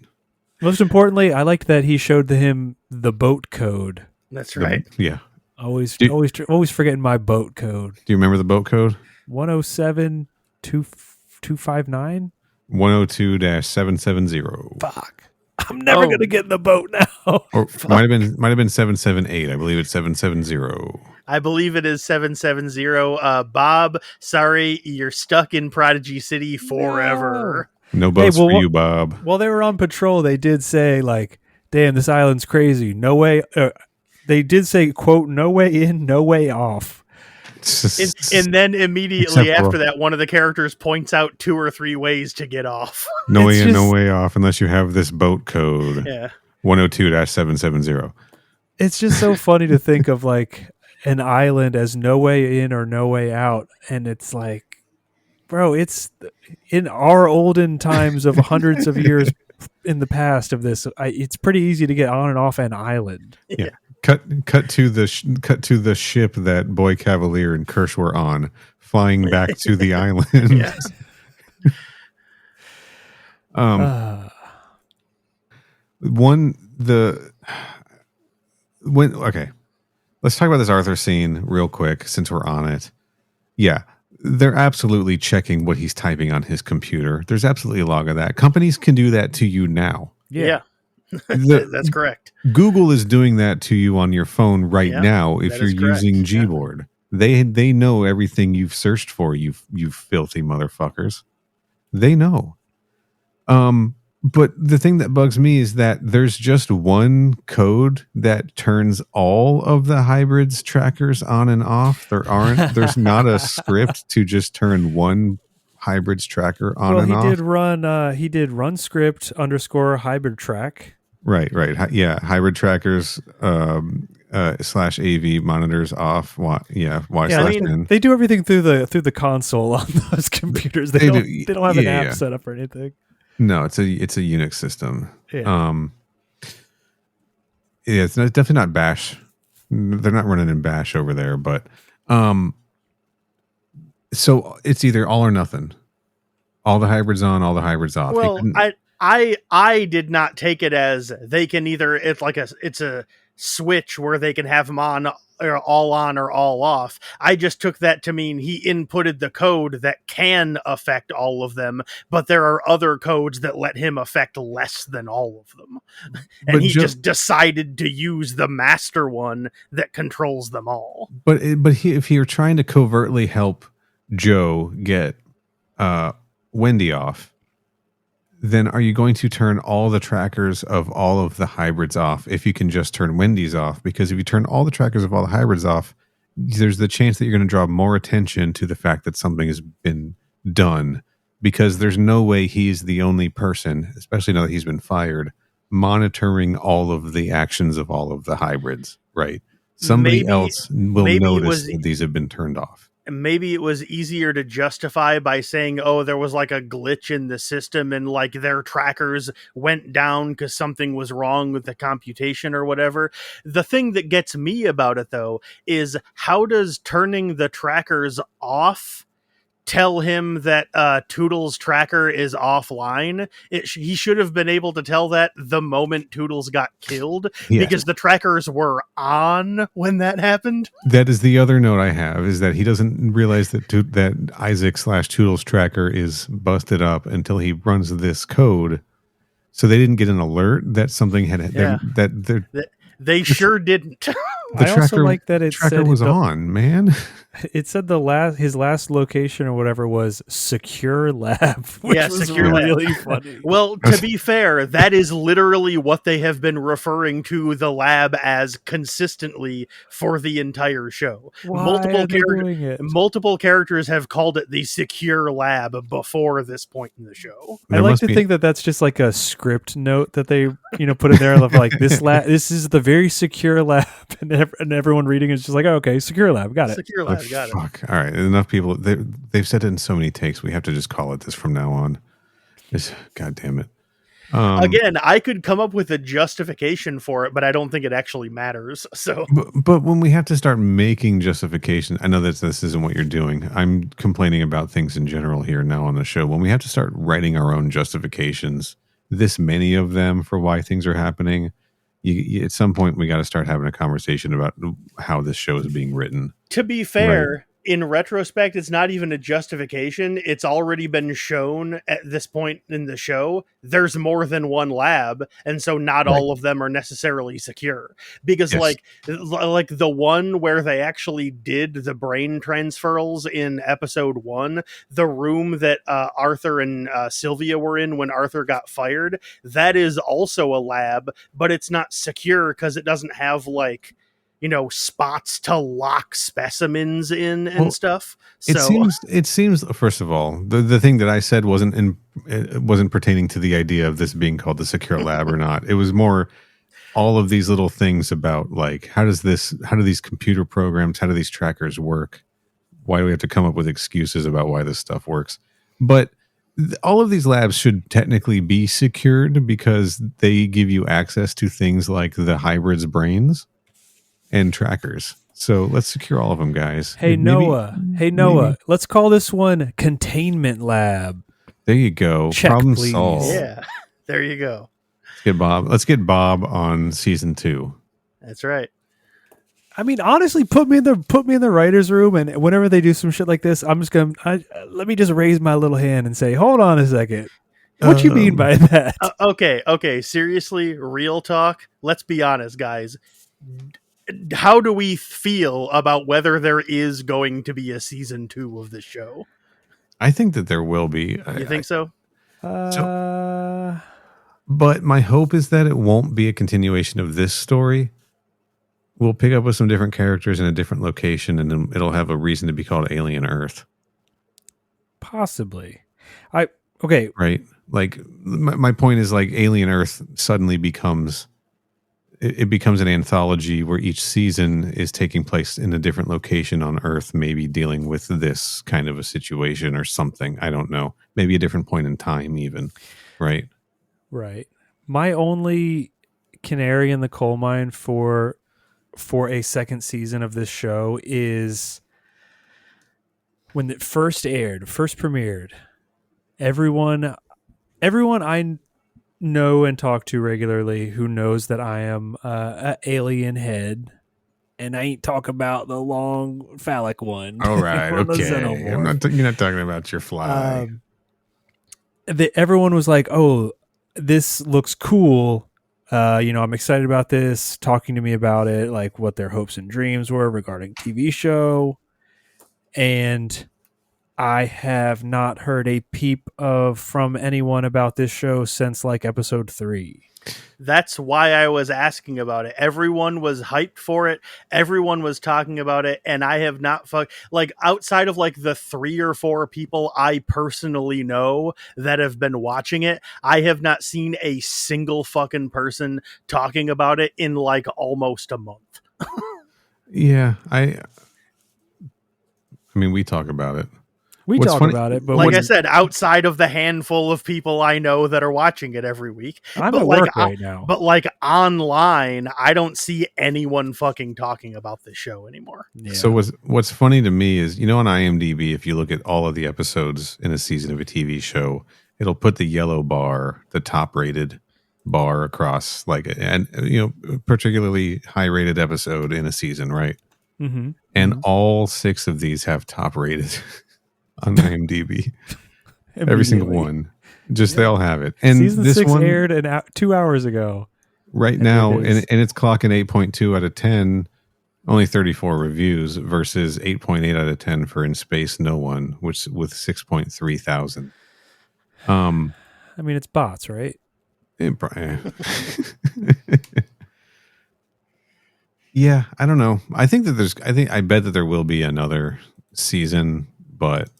Most importantly, I liked that he showed him the boat code. That's right. Yeah. Always forgetting my boat code. Do you remember the boat code? 107-259? 102-770. Fuck. I'm never gonna get in the boat now. Or might have been 778. I believe it's 770. I believe it is 770. Bob, sorry, you're stuck in Prodigy City forever. No boats for you, Bob. While they were on patrol, they did say, like, damn, this island's crazy. No way. They did say, quote, no way in, no way off. And then immediately after that, one of the characters points out 2 or 3 ways to get off. No way in, no way off, unless you have this boat code. Yeah. 102-770. It's just so funny to think of, like, an island as no way in or no way out. And it's like, bro, it's in our olden times of hundreds of years in the past of this. It's pretty easy to get on and off an island. Yeah. Cut to the ship that Boy Cavalier and Kirsch were on, flying back to the island. Yes. Okay. Let's talk about this Arthur scene real quick since we're on it. Yeah. They're absolutely checking what he's typing on his computer. There's absolutely a log of that. Companies can do that to you now. Yeah. That's correct. Google is doing that to you on your phone right now if you're using Gboard. They know everything you've searched for, you filthy motherfuckers. They know. But the thing that bugs me is that there's just one code that turns all of the hybrids trackers on and off. There's not a script to just turn one hybrids tracker on and off. He did run script _ hybrid track. Right. Yeah, hybrid trackers slash AV monitors off. Y/N. They do everything through the console on those computers. They don't have an app set up or anything. No, it's a Unix system. Yeah. It's definitely not Bash. They're not running in Bash over there, but so it's either all or nothing. All the hybrids on, all the hybrids off. Well, I did not take it as they can either it's a switch where they can have them on or all off. I just took that to mean he inputted the code that can affect all of them, but there are other codes that let him affect less than all of them. And he just decided to use the master one that controls them all. But if you're trying to covertly help Joe get Wendy off, then are you going to turn all the trackers of all of the hybrids off if you can just turn Wendy's off? Because if you turn all the trackers of all the hybrids off, there's the chance that you're going to draw more attention to the fact that something has been done, because there's no way he's the only person, especially now that he's been fired, monitoring all of the actions of all of the hybrids, right? Somebody else will notice that these have been turned off. Maybe it was easier to justify by saying, oh, there was like a glitch in the system and like their trackers went down because something was wrong with the computation or whatever. The thing that gets me about it, though, is how does turning the trackers off tell him that Toodles' tracker is offline? He should have been able to tell that the moment Toodles got killed, because the trackers were on when that happened. That is the other note I have, is that he doesn't realize that Isaac/Toodles' tracker is busted up until he runs this code. So they didn't get an alert that something had They sure didn't. I also like that it tracker was on, man. It said his last location or whatever was Secure Lab, which was Secure really Lab. funny. Well, to be fair, that is literally what they have been referring to the lab as consistently for the entire show. Multiple characters have called it the Secure Lab before this point in the show. I like to think that that's just like a script note that they put in there of like this is the very secure lab, and everyone reading is just like, oh, okay, Secure Lab, got it. Secure Lab. Got it. All right, enough people. They've said it in so many takes. We have to just call it this from now on. God damn it. Again, I could come up with a justification for it, but I don't think it actually matters. So, but when we have to start making justifications, I know that this isn't what you're doing. I'm complaining about things in general here now on the show. When we have to start writing our own justifications, this many of them for why things are happening, at some point we got to start having a conversation about how this show is being written. To be fair, in retrospect, it's not even a justification. It's already been shown at this point in the show. There's more than one lab, and so not all of them are necessarily secure. Because like the one where they actually did the brain transferals in episode 1, the room that Arthur and Sylvia were in when Arthur got fired, that is also a lab, but it's not secure because it doesn't have like spots to lock specimens in and stuff. So it seems first of all, the thing that I said wasn't pertaining to the idea of this being called the Secure Lab or not. It was more all of these little things about like, how do these computer programs, how do these trackers work? Why do we have to come up with excuses about why this stuff works? But all of these labs should technically be secured because they give you access to things like the hybrid's brains and trackers. So let's secure all of them, guys. Hey, Noah, let's call this one Containment Lab. There you go. Check, Problem please. solved. Yeah, there you go. Let's get Bob on season 2. That's right. I mean, honestly, put me in the writer's room, and whenever they do some shit like this, I'm just gonna let me just raise my little hand and say, hold on a second. What you mean by that? Okay. Seriously, real talk. Let's be honest, guys. How do we feel about whether there is going to be a season 2 of this show? I think that there will be. You think so? But my hope is that it won't be a continuation of this story. We'll pick up with some different characters in a different location, and then it'll have a reason to be called Alien Earth. Possibly. Okay. Right? Like, my point is, like, Alien Earth suddenly becomes... It becomes an anthology where each season is taking place in a different location on Earth, maybe dealing with this kind of a situation or something. I don't know. Maybe a different point in time even. Right? Right. My only canary in the coal mine for a second season of this show is when it first premiered, everyone I know and talk to regularly who knows that I am a alien head, and I ain't talk about the long phallic one. All right, okay. You're not talking about your fly. Everyone was like, "Oh, this looks cool. I'm excited about this." Talking to me about it, like what their hopes and dreams were regarding TV show, and I have not heard a peep from anyone about this show since like episode 3. That's why I was asking about it. Everyone was hyped for it. Everyone was talking about it, and I have not like outside of like the 3 or 4 people I personally know that have been watching it, I have not seen a single fucking person talking about it in like almost a month. Yeah, I mean, we talk about it. We talk about it, but like I said, outside of the handful of people I know that are watching it every week, I'm at work right now. But like online, I don't see anyone fucking talking about this show anymore. Yeah. So what's funny to me is, on IMDb, if you look at all of the episodes in a season of a TV show, it'll put the yellow bar, the top rated bar across, like, and particularly high rated episode in a season, right? Mm-hmm. And all 6 of these have top rated. On IMDb, every single one, they all have it. And season this 6 one aired 2 hours ago. Right now, and it's clocking 8.2 out of 10, only 34 reviews versus 8.8 out of 10 for In Space No One, which with 6.3 thousand. I mean, it's bots, right? Yeah, I don't know. I bet that there will be another season, but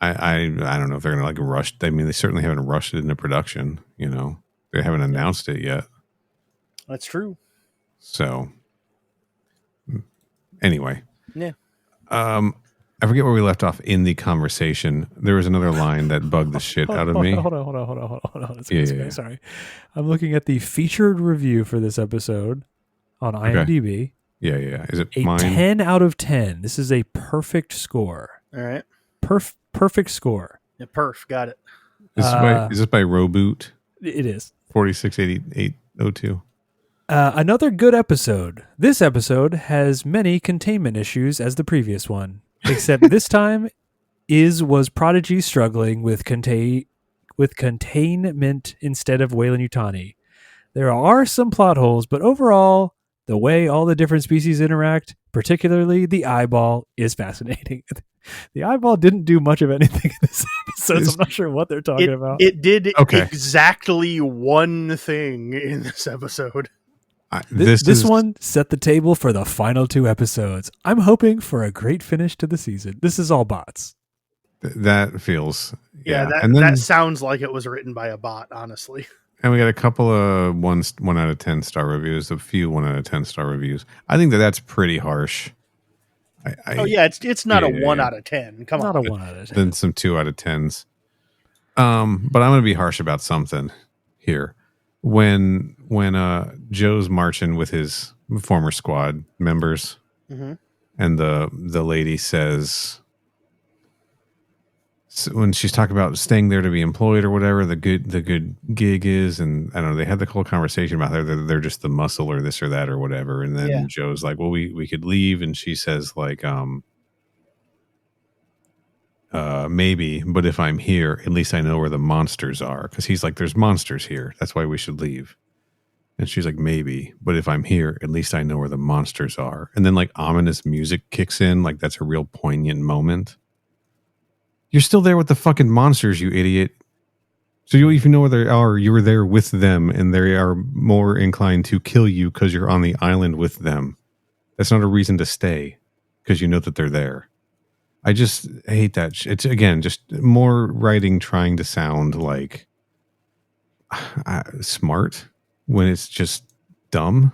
I don't know if they're gonna like rush. I mean, they certainly haven't rushed it into production. They haven't announced it yet. That's true. So, anyway, yeah. I forget where we left off in the conversation. There was another line that bugged the shit out of me. Hold on. Yeah. Sorry, I'm looking at the featured review for this episode on IMDb. Okay. Yeah. Is it a mine? 10 out of 10? This is a perfect score. All right. Perfect score. Yeah, perf. Got it. Is this by Roboot? It is. 468802. Another good episode. This episode has many containment issues as the previous one, except this time was Prodigy struggling with containment instead of Weyland-Yutani. There are some plot holes, but overall, the way all the different species interact, particularly the eyeball, is fascinating. The eyeball didn't do much of anything in this episode, so I'm not sure what they're talking about. It did exactly one thing in this episode. This one set the table for the final 2 episodes. I'm hoping for a great finish to the season. This is all bots. That feels... Yeah, that sounds like it was written by a bot, honestly. And we got a couple of 1 out of 10 star reviews, a few 1 out of 10 star reviews. I think that's pretty harsh. It's not a 1 out of 10. Come on. Not a 1 out of 10. Then some 2 out of 10s. But I'm going to be harsh about something here. When Joe's marching with his former squad members, mm-hmm. and the lady says, when she's talking about staying there to be employed or whatever, the good gig is, and I don't know, they had the whole conversation about they're just the muscle or this or that or whatever, and then Joe's like, well, we could leave, and she says like, maybe, but if I'm here, at least I know where the monsters are, because he's like, there's monsters here, that's why we should leave. And she's like, maybe, but if I'm here, at least I know where the monsters are. And then like ominous music kicks in, like that's a real poignant moment. You're still there with the fucking monsters, you idiot. So you even know where they are. You were there with them, and they are more inclined to kill you because you're on the island with them. That's not a reason to stay because you know that they're there. I just hate that. It's again just more writing trying to sound like smart when it's just dumb.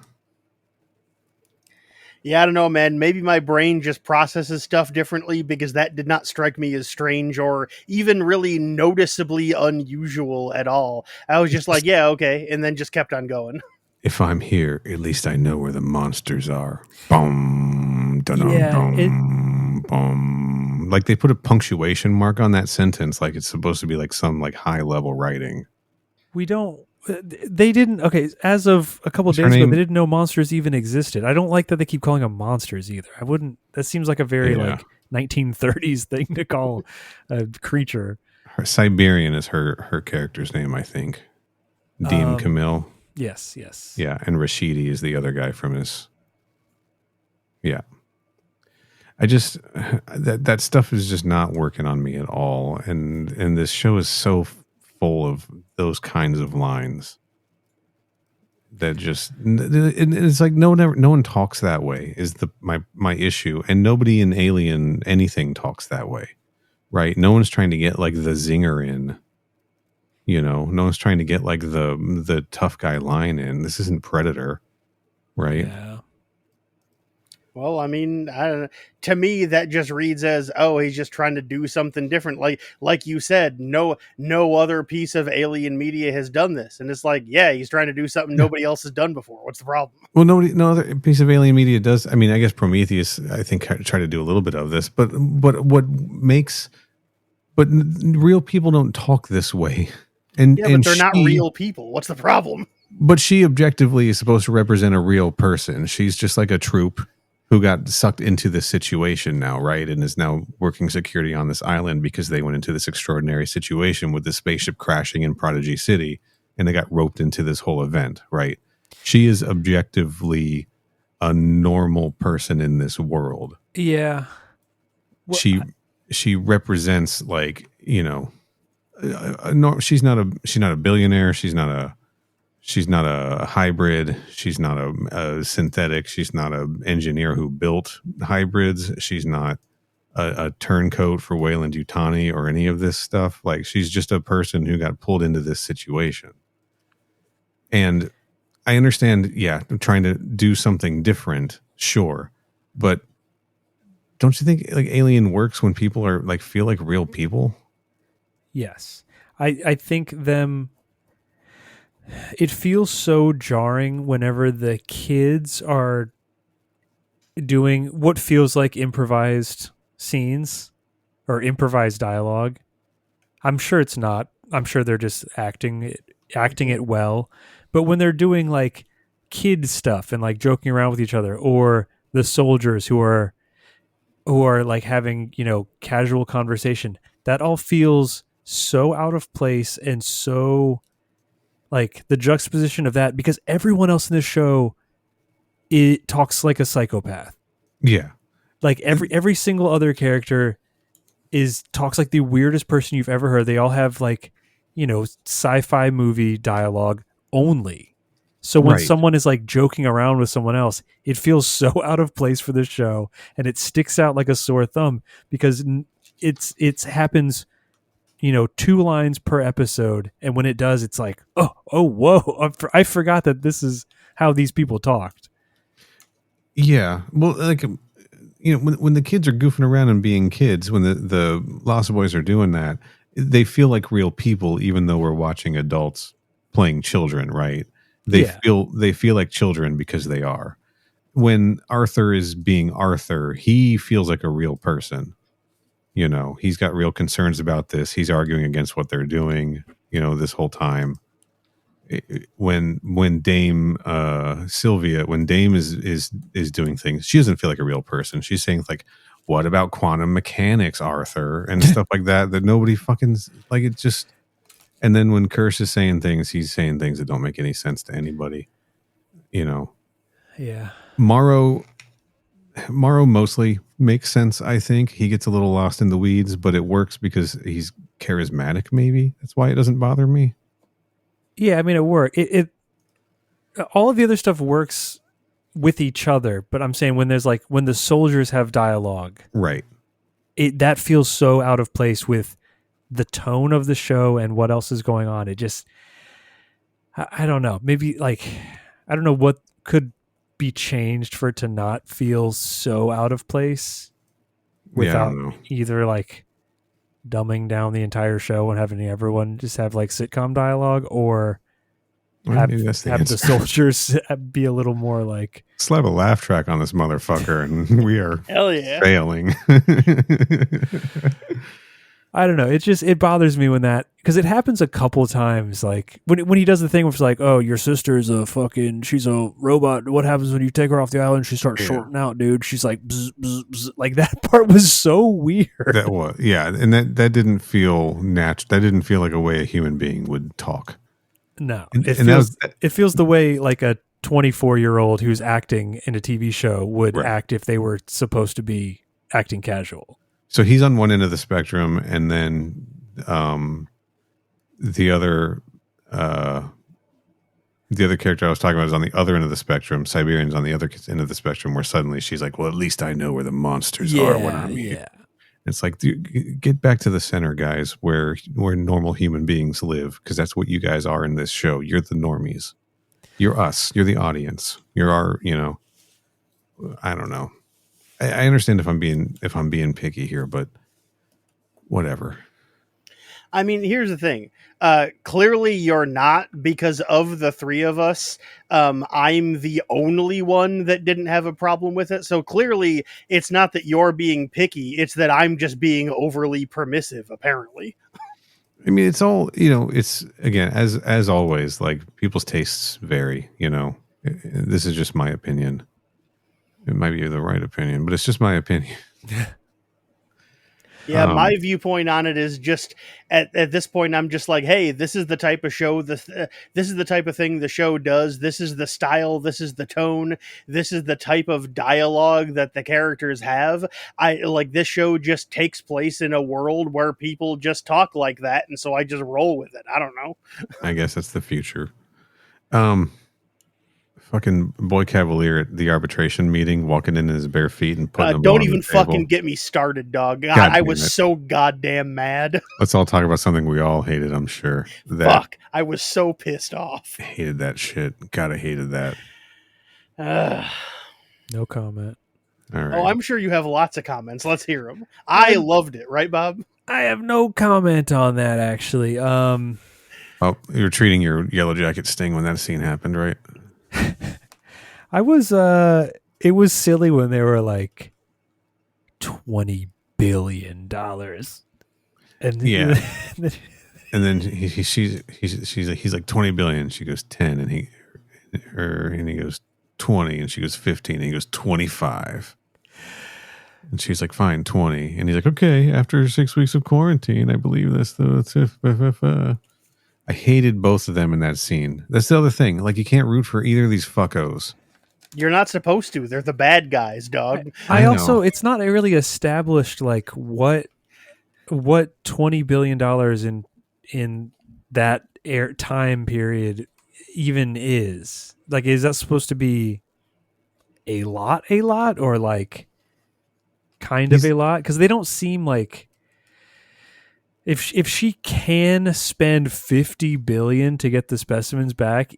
Yeah, I don't know, man. Maybe my brain just processes stuff differently because that did not strike me as strange or even really noticeably unusual at all. I was just like, yeah, okay, and then just kept on going. If I'm here, at least I know where the monsters are. Boom, Yeah, boom, boom. Like they put a punctuation mark on that sentence, like it's supposed to be like some like high level writing. we don't. They didn't. Okay, as of a couple of days ago, they didn't know monsters even existed. I don't like that they keep calling them monsters either. I wouldn't. That seems like a very like 1930s thing to call a creature. Her Siberian is her character's name, I think. Deem Camille. Yes. Yeah, and Rashidi is the other guy from his. Yeah. I just that stuff is just not working on me at all, and this show is so full of those kinds of lines that just it's like no one talks that way is my issue, and nobody in Alien anything talks that way, right? No one's trying to get like the zinger in, no one's trying to get like the tough guy line in. This isn't Predator, right? Yeah. Well, I mean, I don't know. To me, that just reads as, oh, he's just trying to do something different. Like you said, no other piece of Alien media has done this, and it's like, yeah, he's trying to do something nobody else has done before. What's the problem? Well, no other piece of Alien media does. I mean, I guess Prometheus, I think, tried to do a little bit of this, but real people don't talk this way, and yeah, but they're not real people. What's the problem? But she objectively is supposed to represent a real person. She's just like a troop who got sucked into this situation now, right? And is now working security on this island because they went into this extraordinary situation with the spaceship crashing in Prodigy City, and they got roped into this whole event, right? She is objectively a normal person in this world. Yeah. Well, she represents like, she's not a billionaire. She's not a hybrid. She's not a synthetic. She's not an engineer who built hybrids. She's not a turncoat for Weyland-Yutani or any of this stuff. Like, she's just a person who got pulled into this situation. And I understand, trying to do something different, sure. But don't you think like Alien works when people are like feel like real people? Yes. I think it feels so jarring whenever the kids are doing what feels like improvised scenes or improvised dialogue. I'm sure it's not. I'm sure they're just acting it well. But when they're doing like kid stuff and like joking around with each other, or the soldiers who are like having, casual conversation, that all feels so out of place and so like the juxtaposition of that, because everyone else in this show talks like a psychopath. Yeah. Like every single other character talks like the weirdest person you've ever heard. They all have like, sci-fi movie dialogue only. So when someone is like joking around with someone else, it feels so out of place for this show, and it sticks out like a sore thumb because it happens, 2 lines per episode, and when it does, it's like, oh, whoa! I forgot that this is how these people talked. Yeah, well, like, when the kids are goofing around and being kids, when the Lost Boys are doing that, they feel like real people, even though we're watching adults playing children, right? They feel like children because they are. When Arthur is being Arthur, he feels like a real person. He's got real concerns about this. He's arguing against what they're doing, this whole time. When Dame Sylvia, when Dame is doing things, she doesn't feel like a real person. She's saying like, what about quantum mechanics, Arthur, and stuff like that nobody fucking like. It just, and then when Kirsch is saying things, he's saying things that don't make any sense to anybody. Yeah. Morrow mostly makes sense. I think he gets a little lost in the weeds, but it works because he's charismatic. Maybe that's why it doesn't bother me. Yeah, I mean, it works. It all of the other stuff works with each other, but I'm saying when there's like when the soldiers have dialogue, right? That feels so out of place with the tone of the show and what else is going on. It just, I don't know. Maybe like, I don't know what could be changed for it to not feel so out of place without either like dumbing down the entire show and having everyone just have like sitcom dialogue, or have the soldiers be a little more like slap a laugh track on this motherfucker and we are failing. I don't know. It bothers me when that, because it happens a couple times. Like when he does the thing where it's like, oh, your sister's she's a robot. What happens when you take her off the island? She starts shorting out, dude. She's like, bzz, bzz, bzz. Like that part was so weird. That was, yeah. And that didn't feel natural. That didn't feel like a way a human being would talk. No, it feels the way like a 24-year-old who's acting in a TV show would act if they were supposed to be acting casual. So he's on one end of the spectrum, and then the other character I was talking about is on the other end of the spectrum. Siberian's on the other end of the spectrum, where suddenly she's like, well, at least I know where the monsters are when I'm here. It's like, dude, get back to the center, guys, where normal human beings live, because that's what you guys are in this show. You're the normies. You're us. You're the audience. You're our, I don't know. I understand if I'm being picky here, but whatever. I mean, here's the thing. Clearly you're not, because of the three of us, I'm the only one that didn't have a problem with it. So clearly it's not that you're being picky. It's that I'm just being overly permissive, apparently. I mean, it's all, it's, again, as always, like people's tastes vary, This is just my opinion. It might be the right opinion, but it's just my opinion. Yeah, my viewpoint on it is just at this point, I'm just like, hey, this is the type of show, this is the type of thing the show does. This is the style. This is the tone. This is the type of dialogue that the characters have. I like this show just takes place in a world where people just talk like that. And so I just roll with it. I don't know. I guess that's the future. Fucking Boy Cavalier at the arbitration meeting, walking in his bare feet and putting them don't on even the table. Fucking get me started, dog. I was so goddamn mad. Let's all talk about something we all hated, I'm sure. Fuck, I was so pissed off. I hated that shit. God, I hated that. No comment. All right. Oh, I'm sure you have lots of comments. Let's hear them. I loved it, right, Bob? I have no comment on that, actually. Oh, you were treating your Yellow Jacket sting when that scene happened, right? I was it was silly when they were like $20 billion, and yeah, and then he's like 20 billion. She goes 10, and he goes 20, and she goes 15, and he goes 25, and she's like, fine, 20, and he's like, okay, after 6 weeks of quarantine, I believe that's I hated both of them in that scene. That's the other thing. Like, you can't root for either of these fuckos. You're not supposed to. They're the bad guys, dog. I also, it's not really established like what $20 billion in that time period even is. Like, is that supposed to be a lot, or like kind of a lot? Because they don't seem like. If she can spend $50 billion to get the specimens back,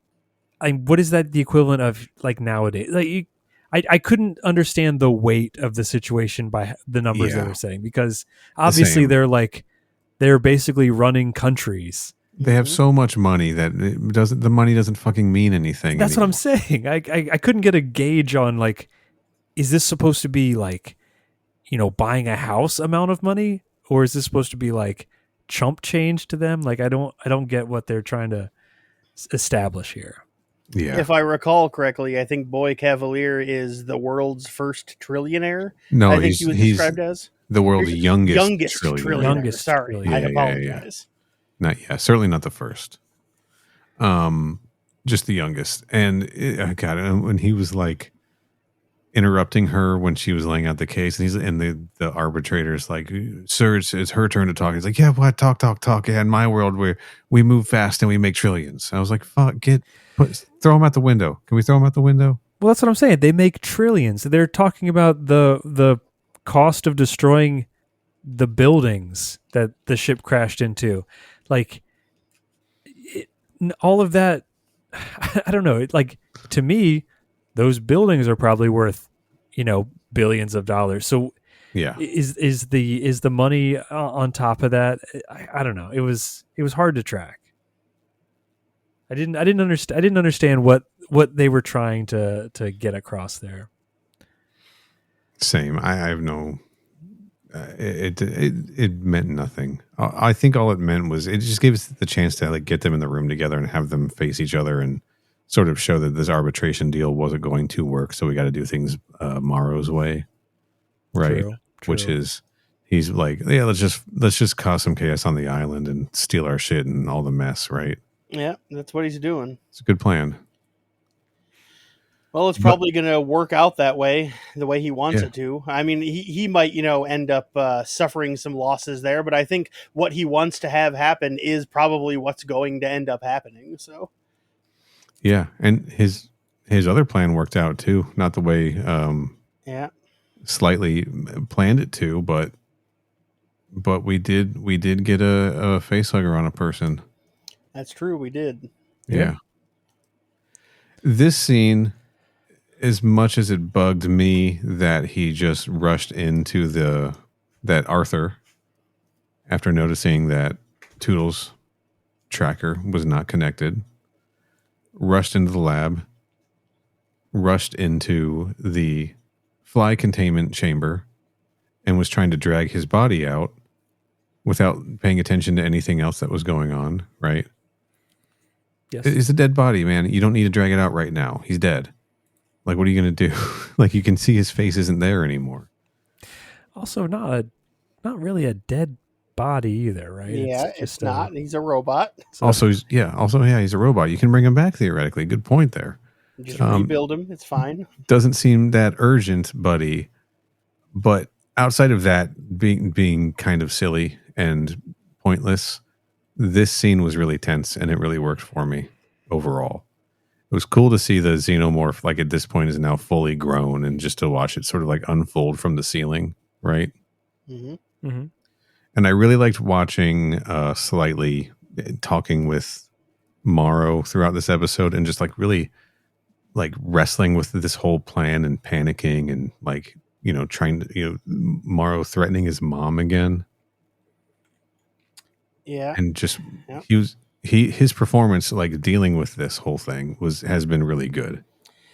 what is that the equivalent of like nowadays? Like I couldn't understand the weight of the situation by the numbers they were saying, because obviously they're basically running countries. They have so much money that the money doesn't fucking mean anything. That's anymore. What I'm saying. I couldn't get a gauge on like, is this supposed to be like, buying a house amount of money, or is this supposed to be like chump change to them? Like, I don't get what they're trying to establish here. Yeah. If I recall correctly, I think Boy Cavalier is the world's first trillionaire. No, I think he was described as the world's youngest trillionaire. Youngest, sorry, trillionaire. I apologize. Certainly not the first. Just the youngest. And God, when he was like, interrupting her when she was laying out the case, and the arbitrator's like, "Sir, it's her turn to talk." He's like, "Yeah, what? Talk. Yeah, in my world, where we move fast and we make trillions." I was like, "Fuck, throw him out the window. Can we throw him out the window?" Well, that's what I'm saying. They make trillions. They're talking about the cost of destroying the buildings that the ship crashed into. Like, all of that, I don't know. Like, to me, those buildings are probably worth, billions of dollars. So Yeah. is the money on top of that? I don't know. It was hard to track. I didn't understand what they were trying to get across there. Same. I have no. It meant nothing. I think all it meant was it just gave us the chance to like get them in the room together and have them face each other and sort of show that this arbitration deal wasn't going to work. So we got to do things Morrow's way, right? True. Which is he's like, yeah, let's just cause some chaos on the island and steal our shit and all the mess, right? Yeah, that's what he's doing. It's a good plan. Well, it's probably going to work out that way, the way he wants it to. I mean, he might, end up suffering some losses there, but I think what he wants to have happen is probably what's going to end up happening. So, yeah, and his other plan worked out too. Not the way, slightly planned it to, but we did get a face hugger on a person. That's true. We did. Yeah. This scene, as much as it bugged me that he just rushed into that Arthur after noticing that Toodles' tracker was not connected, rushed into the lab, rushed into the fly containment chamber, and was trying to drag his body out without paying attention to anything else that was going on, right? Yes. It's a dead body, man. You don't need to drag it out right now. He's dead. Like, what are you going to do? Like, you can see his face isn't there anymore. Also, not really a dead body either, right? Yeah, it's not. He's a robot. So, he's a robot. You can bring him back theoretically. Good point there. Just rebuild him. It's fine. Doesn't seem that urgent, buddy. But outside of that being kind of silly and pointless, this scene was really tense and it really worked for me overall. It was cool to see the xenomorph, like at this point, is now fully grown, and just to watch it sort of like unfold from the ceiling, right? Mm-hmm. Mm-hmm. And I really liked watching Slightly talking with Morrow throughout this episode, and just like really like wrestling with this whole plan and panicking and like, trying to, Morrow threatening his mom again. Yeah. And just his performance, like dealing with this whole thing, has been really good,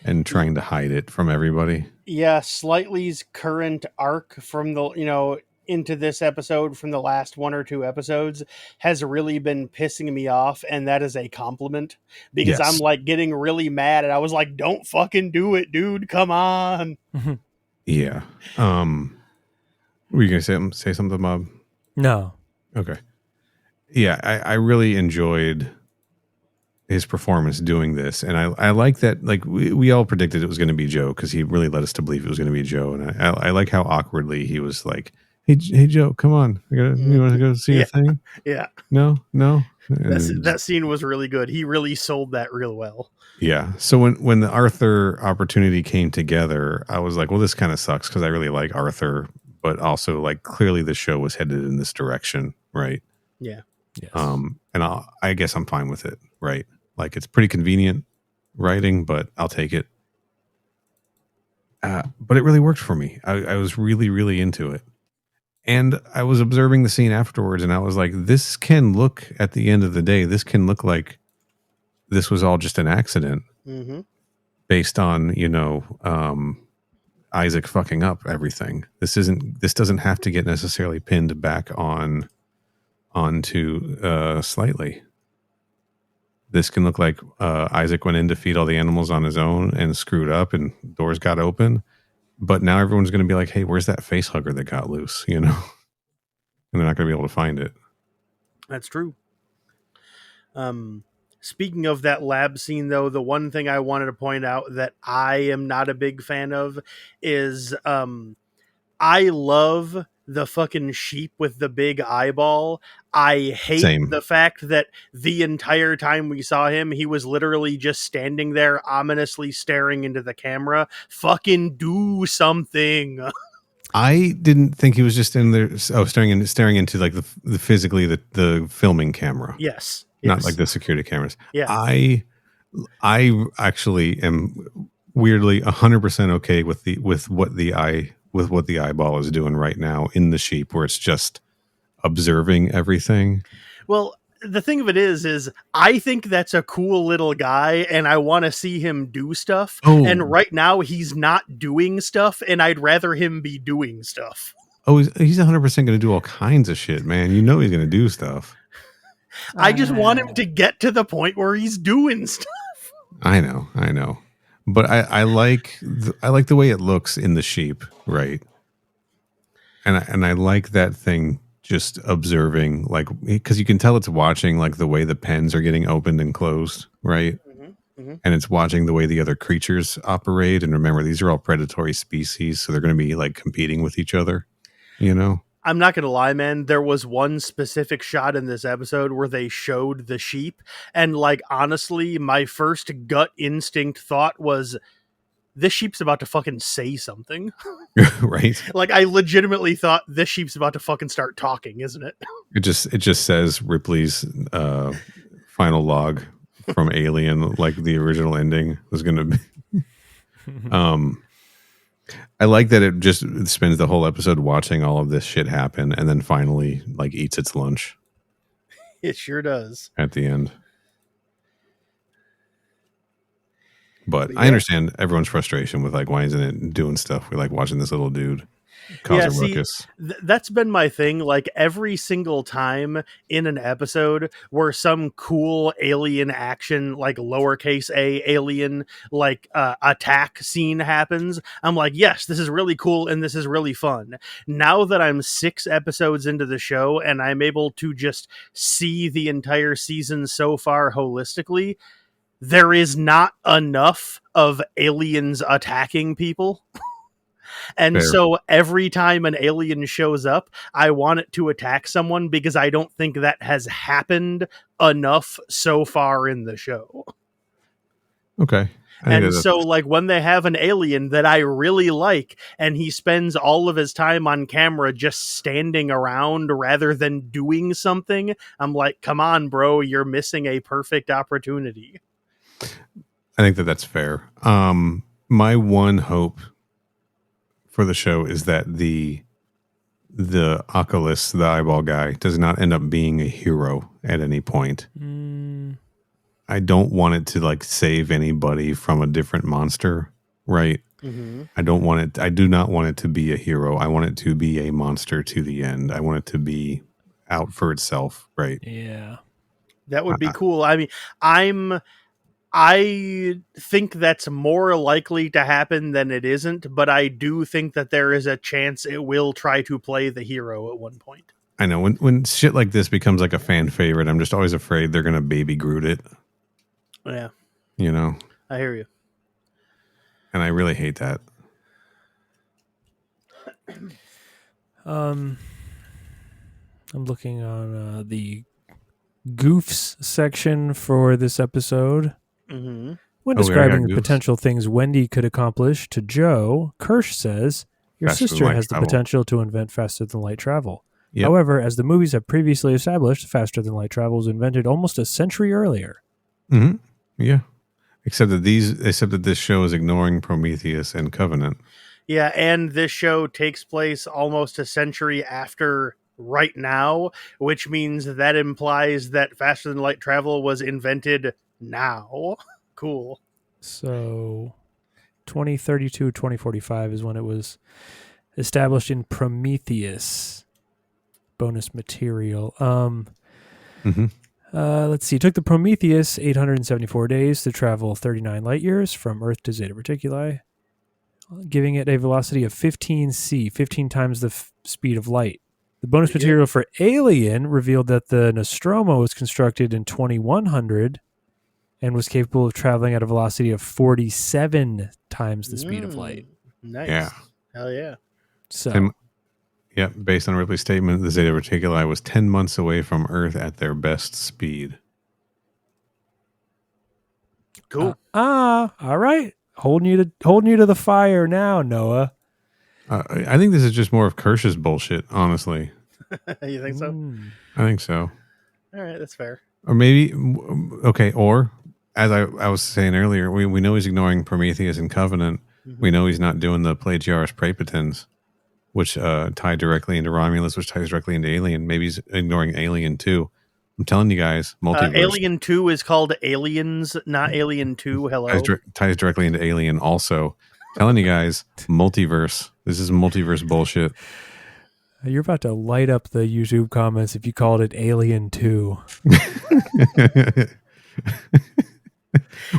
and trying to hide it from everybody. Yeah, Slightly's current arc from the into this episode from the last one or two episodes has really been pissing me off, and that is a compliment, because I'm like getting really mad, and I was like, "Don't fucking do it, dude! Come on!" Yeah. Were you gonna say something, Bob? No. Okay. Yeah, I really enjoyed his performance doing this, and I like that. Like we all predicted it was going to be Joe, because he really led us to believe it was going to be Joe, and I like how awkwardly he was like, "Hey Joe, come on, you want to go see a thing?" Yeah. No. That scene was really good. He really sold that real well. Yeah. So when the Arthur opportunity came together, I was like, well, this kind of sucks, because I really like Arthur, but also like clearly the show was headed in this direction, right? Yeah. Yes. And I guess I'm fine with it, right? Like, it's pretty convenient writing, but I'll take it. But it really worked for me. I was really, really into it. And I was observing the scene afterwards, and I was like, this can look, at the end of the day, this can look like this was all just an accident, based on, Isaac fucking up everything. This doesn't have to get necessarily pinned back onto Slightly. This can look like Isaac went in to feed all the animals on his own and screwed up, and doors got open. But now everyone's going to be like, hey, where's that face hugger that got loose? And they're not going to be able to find it. That's true. Speaking of that lab scene, though, the one thing I wanted to point out that I am not a big fan of is I love the fucking sheep with the big eyeball. I hate Same. the fact that the entire time we saw him, he was literally just standing there ominously staring into the camera. Fucking do something. I didn't think he was just in there staring into like the physically the filming camera. Yes. Not like the security cameras. Yeah. I actually am weirdly 100% okay with what the eyeball is doing right now in the sheep, where it's just observing everything. Well, the thing of it is I think that's a cool little guy, and I want to see him do stuff. Oh. And right now he's not doing stuff, and I'd rather him be doing stuff. Oh, he's 100% going to do all kinds of shit, man. You know he's going to do stuff. I just want him to get to the point where he's doing stuff. I know. But I like the way it looks in the sheep, right? And I like that thing just observing, like, because you can tell it's watching like the way the pens are getting opened and closed, right? Mm-hmm. And it's watching the way the other creatures operate. And remember, these are all predatory species, so they're going to be like competing with each other, you know? I'm not going to lie, man. There was one specific shot in this episode where they showed the sheep. And, like, honestly, my first gut instinct thought was, this sheep's about to fucking say something. Right? Like, I legitimately thought this sheep's about to fucking start talking, isn't it? It just says Ripley's final log from Alien, like the original ending was going to be. I like that it just spends the whole episode watching all of this shit happen and then finally like eats its lunch. It sure does. At the end. But I understand everyone's frustration with like, why isn't it doing stuff? We like watching this little dude cause a ruckus. That's been my thing. Like every single time in an episode where some cool alien action, like lowercase a alien, like attack scene happens, I'm like, yes, this is really cool and this is really fun. Now that I'm 6 episodes into the show and I'm able to just see the entire season so far holistically, there is not enough of aliens attacking people. And Fair. So every time an alien shows up, I want it to attack someone because I don't think that has happened enough so far in the show. Okay. And so like when they have an alien that I really like and he spends all of his time on camera just standing around rather than doing something, I'm like, come on, bro, you're missing a perfect opportunity. I think that's fair. My one hope for the show is that the Oculus, the eyeball guy, does not end up being a hero at any point. I don't want it to like save anybody from a different monster, right? Mm-hmm. I do not want it to be a hero. I want it to be a monster to the end. I want it to be out for itself, right? Yeah. That would be cool. I mean, I think that's more likely to happen than it isn't, but I do think that there is a chance it will try to play the hero at one point. I know when shit like this becomes like a fan favorite, I'm just always afraid they're going to baby Groot it. Yeah. You know? I hear you. And I really hate that. I'm looking on the goofs section for this episode. Mm-hmm. When describing the potential things Wendy could accomplish to Joe, Kirsch says, your sister has the potential to invent faster than light travel. Yep. However, as the movies have previously established, faster than light travel was invented almost a century earlier. Mm-hmm. Yeah. Except that this show is ignoring Prometheus and Covenant. Yeah, and this show takes place almost a century after right now, which means that implies that faster than light travel was invented now. Cool. So 2032, 2045 is when it was established in Prometheus. Bonus material. Let's see. It took the Prometheus 874 days to travel 39 light years from Earth to Zeta Reticuli, giving it a velocity of 15 times the speed of light. The bonus material for Alien revealed that the Nostromo was constructed in 2100 and was capable of traveling at a velocity of 47 times the speed of light. Nice. Yeah. Hell yeah. So, based on Ripley's statement, the Zeta Reticuli was 10 months away from Earth at their best speed. Cool. all right. Holding you to the fire now, Noah. I think this is just more of Kirsch's bullshit, honestly. You think so? I think so. All right, that's fair. Or maybe, okay, or as I was saying earlier, we know he's ignoring Prometheus and Covenant. Mm-hmm. We know he's not doing the Plagiaris Praepotens, which tie directly into Romulus, which ties directly into Alien. Maybe he's ignoring Alien too. I'm telling you guys, multiverse. Alien 2 is called Aliens, not Alien 2. Hello. Ties directly into Alien also. Telling you guys, multiverse. This is multiverse bullshit. You're about to light up the YouTube comments if you called it Alien 2.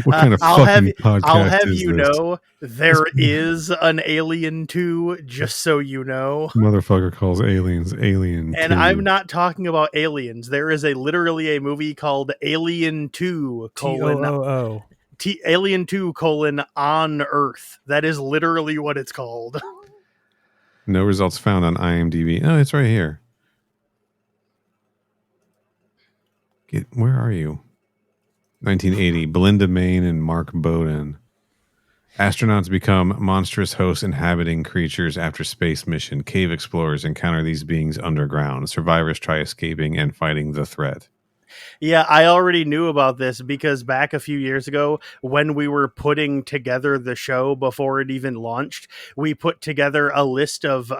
What kind of fucking podcast I'll have is you this? know there is an Alien 2, just so you know. Motherfucker calls aliens Alien and 2. I'm not talking about aliens. There is literally a movie called Alien 2 Alien 2 on Earth. That is literally what it's called. No results found on IMDb. Oh, it's right here. Where are you? 1980. Belinda Main and Mark Bowden. Astronauts become monstrous hosts inhabiting creatures after space mission. Cave explorers encounter these beings underground. Survivors try escaping and fighting the threat. Yeah, I already knew about this because back a few years ago when we were putting together the show before it even launched, we put together a list of,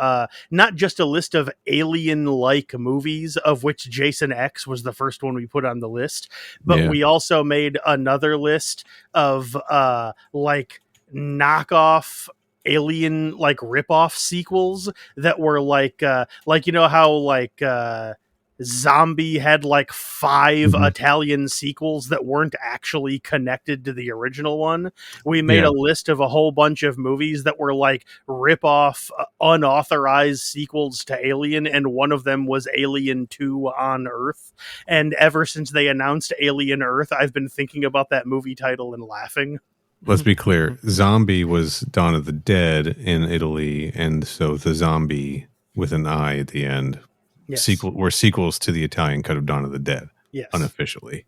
not just a list of alien-like movies, of which Jason X was the first one we put on the list, but we also made another list of, knockoff alien, rip-off sequels that were you know how, Zombie had 5 Italian sequels that weren't actually connected to the original one. We made a list of a whole bunch of movies that were rip-off, unauthorized sequels to Alien, and one of them was Alien 2 on Earth. And ever since they announced Alien Earth, I've been thinking about that movie title and laughing. Let's be clear. Zombie was Dawn of the Dead in Italy, and so the zombie with an I at the end. Yes. Were sequels to the Italian cut of Dawn of the Dead, yes. Unofficially.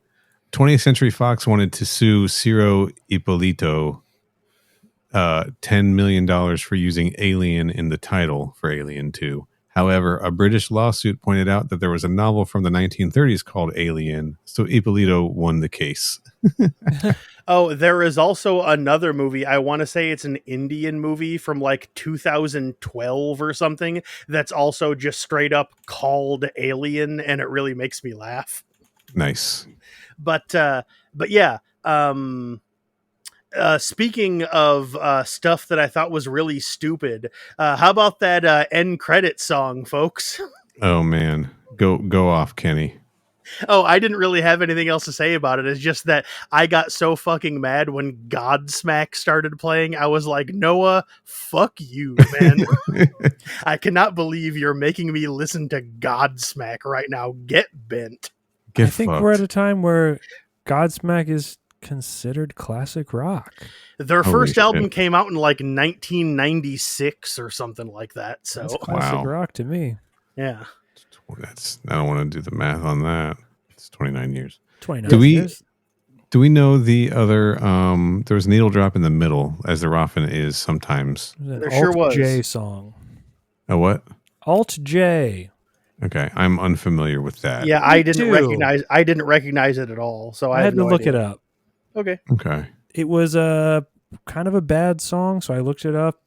20th Century Fox wanted to sue Ciro Ippolito $10 million for using Alien in the title for Alien 2. However, a British lawsuit pointed out that there was a novel from the 1930s called Alien, so Ippolito won the case. Oh, there is also another movie. I want to say it's an Indian movie from 2012 or something that's also just straight up called Alien, and it really makes me laugh. Nice. But yeah. Speaking of stuff that I thought was really stupid, how about that end credit song, folks? Oh man, go off, Kenny. Oh, I didn't really have anything else to say about it. It's just that I got so fucking mad when Godsmack started playing. I was like, Noah, fuck you, man. I cannot believe you're making me listen to Godsmack right now. Get bent. I think we're at a time where Godsmack is considered classic rock. Their first album came out in 1996 or something like that. So that's classic rock to me. Yeah. I don't want to do the math on that. It's 29 years. 29 years. Do we know the other? There was a needle drop in the middle, as there often is sometimes. There sure was. J song. A what? Alt J. Okay, I'm unfamiliar with that. Yeah, I didn't recognize it at all. So I had to look it up. Okay. It was a kind of a bad song, so I looked it up.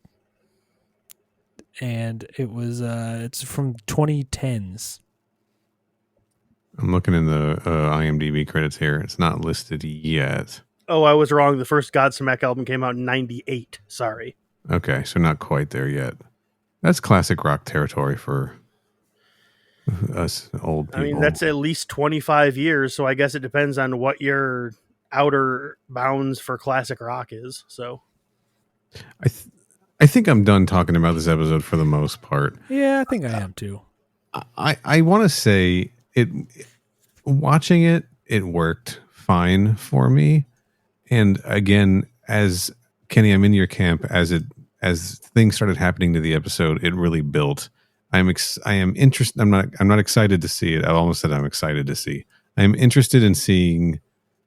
And it was it's from 2010s. I'm looking in the IMDb credits here. It's not listed yet. Oh, I was wrong. The first Godsmack album came out in 98. Sorry. Okay, so not quite there yet. That's classic rock territory for us old people. I mean, that's at least 25 years, so I guess it depends on what your outer bounds for classic rock is. So I think I'm done talking about this episode for the most part. Yeah, I think I am too. I want to say watching it worked fine for me. And again, as Kenny, I'm in your camp. As things started happening to the episode, it really built. I am interested. I'm not excited to see it. I almost said I'm excited to see. I'm interested in seeing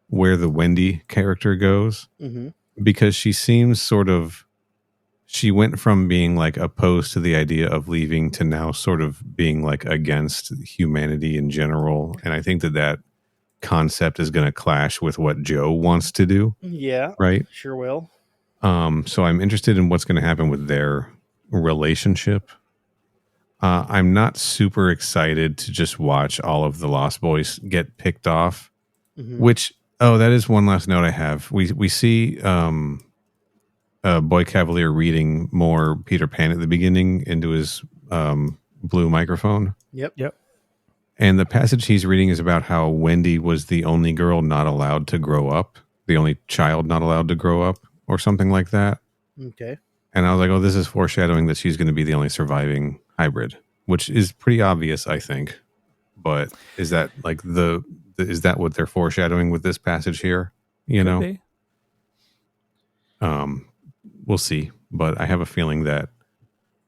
where the Wendy character goes, because she seems sort of. She went from being like opposed to the idea of leaving to now sort of being like against humanity in general, and I think that concept is going to clash with what Joe wants to do. Yeah, right. Sure will. So I'm interested in what's going to happen with their relationship. I'm not super excited to just watch all of the Lost Boys get picked off. Which that is one last note I have. We see Boy Cavalier reading more Peter Pan at the beginning into his blue microphone. Yep. And the passage he's reading is about how Wendy was the only girl not allowed to grow up, the only child not allowed to grow up, or something like that. Okay. And I was like, oh, this is foreshadowing that she's going to be the only surviving hybrid, which is pretty obvious, I think. But is that like is that what they're foreshadowing with this passage here? You know? Be. We'll see. But I have a feeling that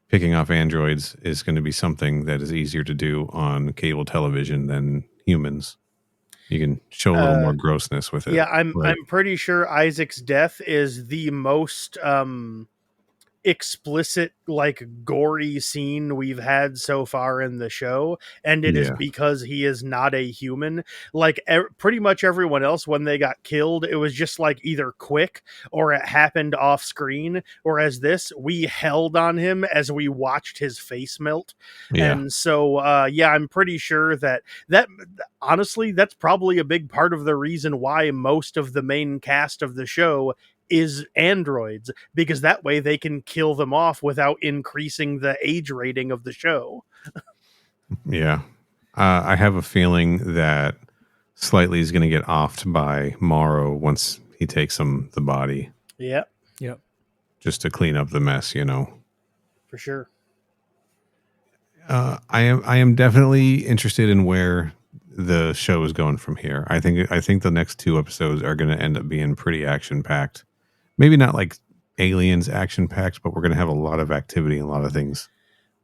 picking off androids is going to be something that is easier to do on cable television than humans. You can show a little more grossness with it. Yeah, I'm pretty sure Isaac's death is the most explicit, like gory scene we've had so far in the show, and it is because he is not a human. Like pretty much everyone else, when they got killed, it was just like either quick or it happened off screen, whereas this, we held on him as we watched his face melt. And so I'm pretty sure that honestly, that's probably a big part of the reason why most of the main cast of the show is androids, because that way they can kill them off without increasing the age rating of the show. I have a feeling that Slightly is going to get offed by Morrow once he takes him the body. Yep. Just to clean up the mess, you know. For sure. I am definitely interested in where the show is going from here. I think the next 2 episodes are going to end up being pretty action packed. Maybe not like Aliens action packed, but we're going to have a lot of activity and a lot of things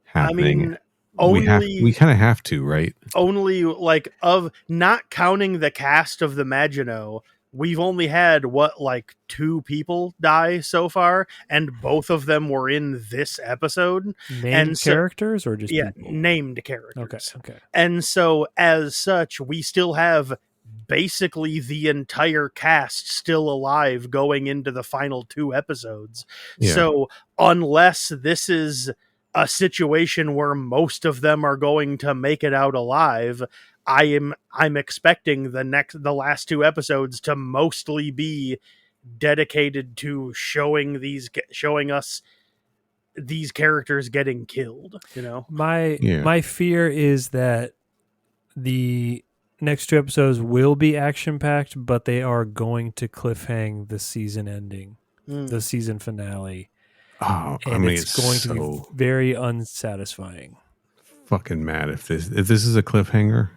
happening. I mean, we kind of have to, right? Only like, of not counting the cast of the Maginot, we've only had 2 people die so far, and both of them were in this episode. Named characters or just people? Named characters. Okay. And so as such, we still have basically the entire cast still alive going into the final 2 episodes. So unless this is a situation where most of them are going to make it out alive, I'm expecting the last 2 episodes to mostly be dedicated to showing us these characters getting killed, you know. My fear is that the next 2 episodes will be action packed, but they are going to cliffhang the season ending, the season finale. Oh, and it's going to be very unsatisfying. Fucking mad if this is a cliffhanger.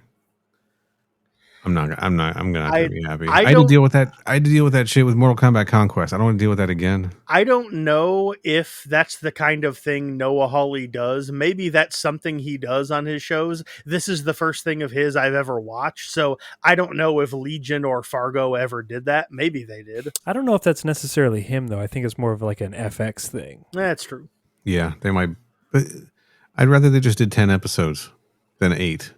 I'm not gonna be happy. I had to deal with that shit with Mortal Kombat Conquest. I don't want to deal with that again. I don't know if that's the kind of thing Noah Hawley does. Maybe that's something he does on his shows. This is the first thing of his I've ever watched, so I don't know if Legion or Fargo ever did that. Maybe they did. I don't know if that's necessarily him, though. I think it's more of like an FX thing. That's true. Yeah, they might. But I'd rather they just did 10 episodes than 8.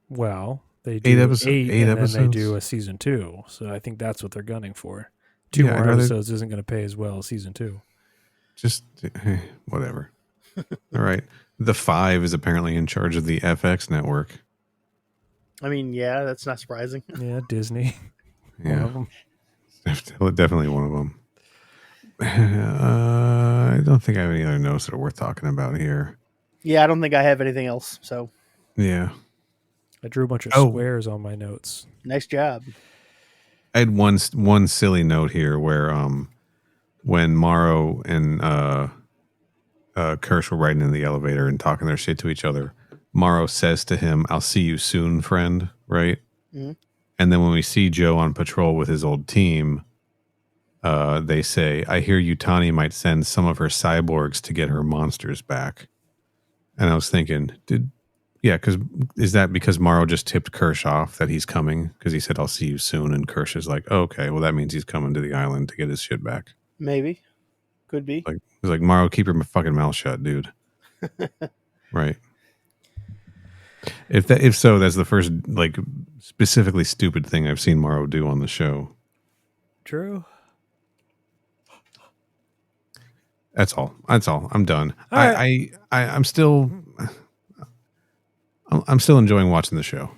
Well, they do 8 episodes. Then they do a season 2. So I think that's what they're gunning for. 2 more episodes isn't going to pay as well as season 2. Just whatever. All right. The 5 is apparently in charge of the FX network. I mean, yeah, that's not surprising. Yeah, Disney. Yeah. One of them. Definitely one of them. I don't think I have any other notes that are worth talking about here. Yeah, I don't think I have anything else. So. Yeah. I drew a bunch of squares on my notes. Nice job. I had one silly note here where when Morrow and Kirsch were riding in the elevator and talking their shit to each other, Morrow says to him, "I'll see you soon, friend," right? Mm-hmm. And then when we see Joe on patrol with his old team, they say, I hear Utani might send some of her cyborgs to get her monsters back. And I was thinking, is that because Morrow just tipped Kirsch off that he's coming? Because he said, I'll see you soon. And Kirsch is like, oh, okay, well, that means he's coming to the island to get his shit back. Maybe. Could be. He's like, Morrow, keep your fucking mouth shut, dude. Right. If so, that's the first specifically stupid thing I've seen Morrow do on the show. True. That's all. I'm done. All right. I'm still enjoying watching the show.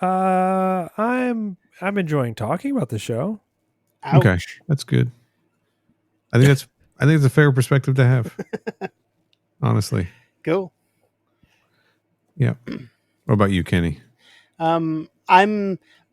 I'm enjoying talking about the show. Ouch. Okay, that's good. I think it's a fair perspective to have. Honestly. Cool. Yeah. What about you, Kenny?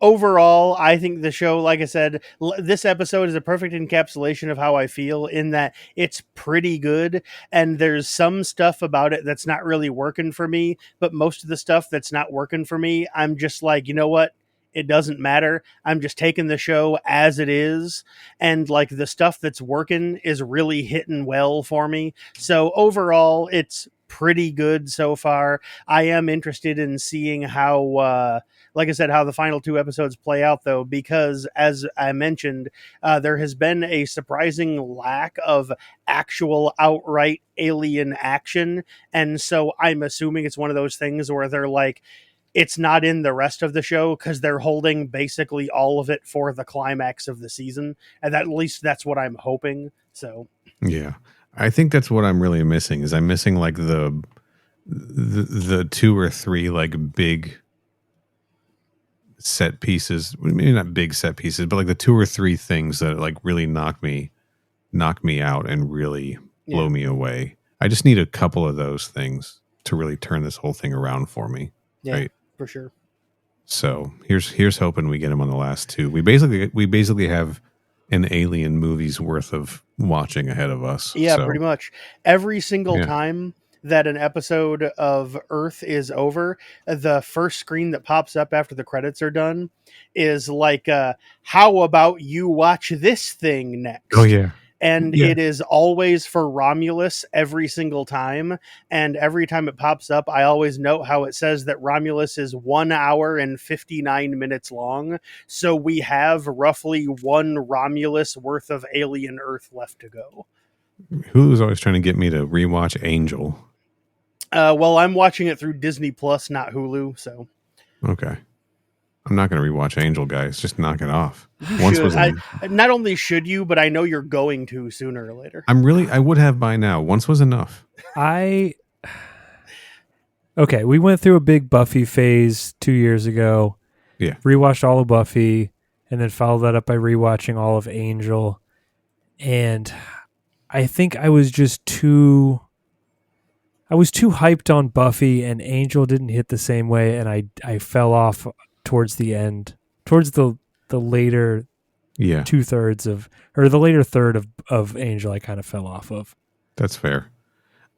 Overall, I think the show, like I said, this episode is a perfect encapsulation of how I feel, in that it's pretty good, and there's some stuff about it that's not really working for me, but most of the stuff that's not working for me, I'm just like, you know what? It doesn't matter. I'm just taking the show as it is, and like the stuff that's working is really hitting well for me. So overall, it's pretty good so far. I am interested in seeing how like I said, how the final 2 episodes play out, though, because as I mentioned, there has been a surprising lack of actual outright alien action. And so I'm assuming it's one of those things where they're like, it's not in the rest of the show because they're holding basically all of it for the climax of the season. And at least that's what I'm hoping. So, yeah, I think that's what I'm really missing. Is I'm missing like the 2 or 3 like big set pieces, maybe not big set pieces, but like the 2 or 3 things that like really knock me out and really blow me away. I just need a couple of those things to really turn this whole thing around for me. Yeah, right? For sure. So here's hoping we get him on the last 2. We basically have an Alien movie's worth of watching ahead of us. Yeah, so pretty much every single time that an episode of Earth is over, the first screen that pops up after the credits are done is like, how about you watch this thing next? Oh, yeah. And it is always for Romulus every single time. And every time it pops up, I always note how it says that Romulus is 1 hour and 59 minutes long. So we have roughly 1 Romulus worth of Alien Earth left to go. Hulu's always trying to get me to rewatch Angel. Well, I'm watching it through Disney Plus, not Hulu. So, okay. I'm not going to rewatch Angel, guys. Just knock it off. Not only should you, but I know you're going to sooner or later. I would have by now. Once was enough. Okay, we went through a big Buffy phase 2 years ago. Yeah. Rewatched all of Buffy, and then followed that up by rewatching all of Angel. And I think I was too hyped on Buffy, and Angel didn't hit the same way, and I fell off towards the end, towards the later 2/3 the later third of Angel. I kind of fell off of. That's fair.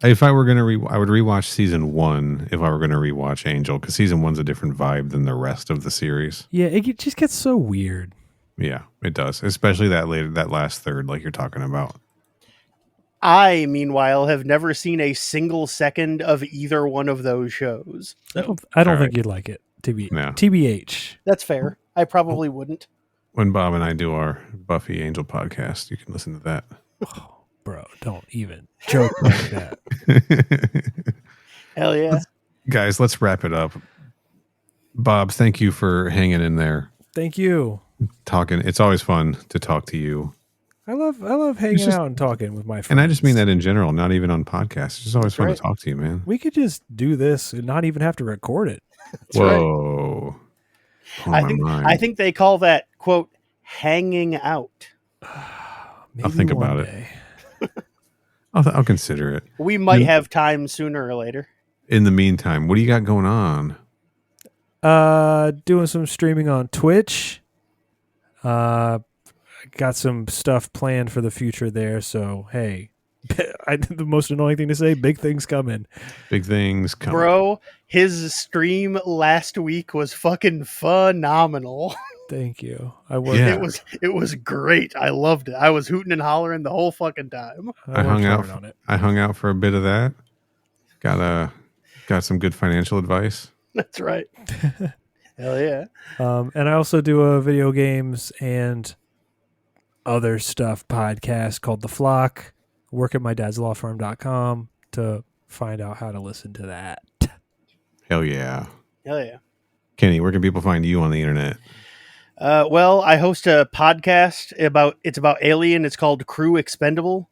If I were going to I would rewatch season 1 if I were going to rewatch Angel, because season 1's a different vibe than the rest of the series. Yeah, it just gets so weird. Yeah, it does, especially that last third, like you're talking about. I, meanwhile, have never seen a single second of either one of those shows. So. I don't think you'd like it. TBH. That's fair. I probably wouldn't. When Bob and I do our Buffy Angel podcast, you can listen to that. Oh, bro, don't even joke like that. Hell yeah. Guys, let's wrap it up. Bob, thank you for hanging in there. Thank you. Talking. It's always fun to talk to you. I love hanging out and talking with my friends. And I just mean that in general, not even on podcasts. It's just always fun to talk to you, man. We could just do this and not even have to record it. That's Whoa. Right. I think they call that, quote, hanging out. Maybe I'll think about it. I'll consider it. We might have time sooner or later. In the meantime, what do you got going on? Doing some streaming on Twitch. Got some stuff planned for the future there. So, hey, the most annoying thing to say, big things coming. Big things coming. Bro, his stream last week was fucking phenomenal. Thank you. I worked. Yeah. It was great. I loved it. I was hooting and hollering the whole fucking time. I hung out on it. I hung out for a bit of that. Got some good financial advice. That's right. Hell yeah. And I also do a video games and other stuff podcast called The Flock. Work at mydadslawfirm.com to find out how to listen to that. Hell yeah. Hell yeah. Kenny, where can people find you on the internet? Well, I host a podcast about Alien. It's called Crew Expendable.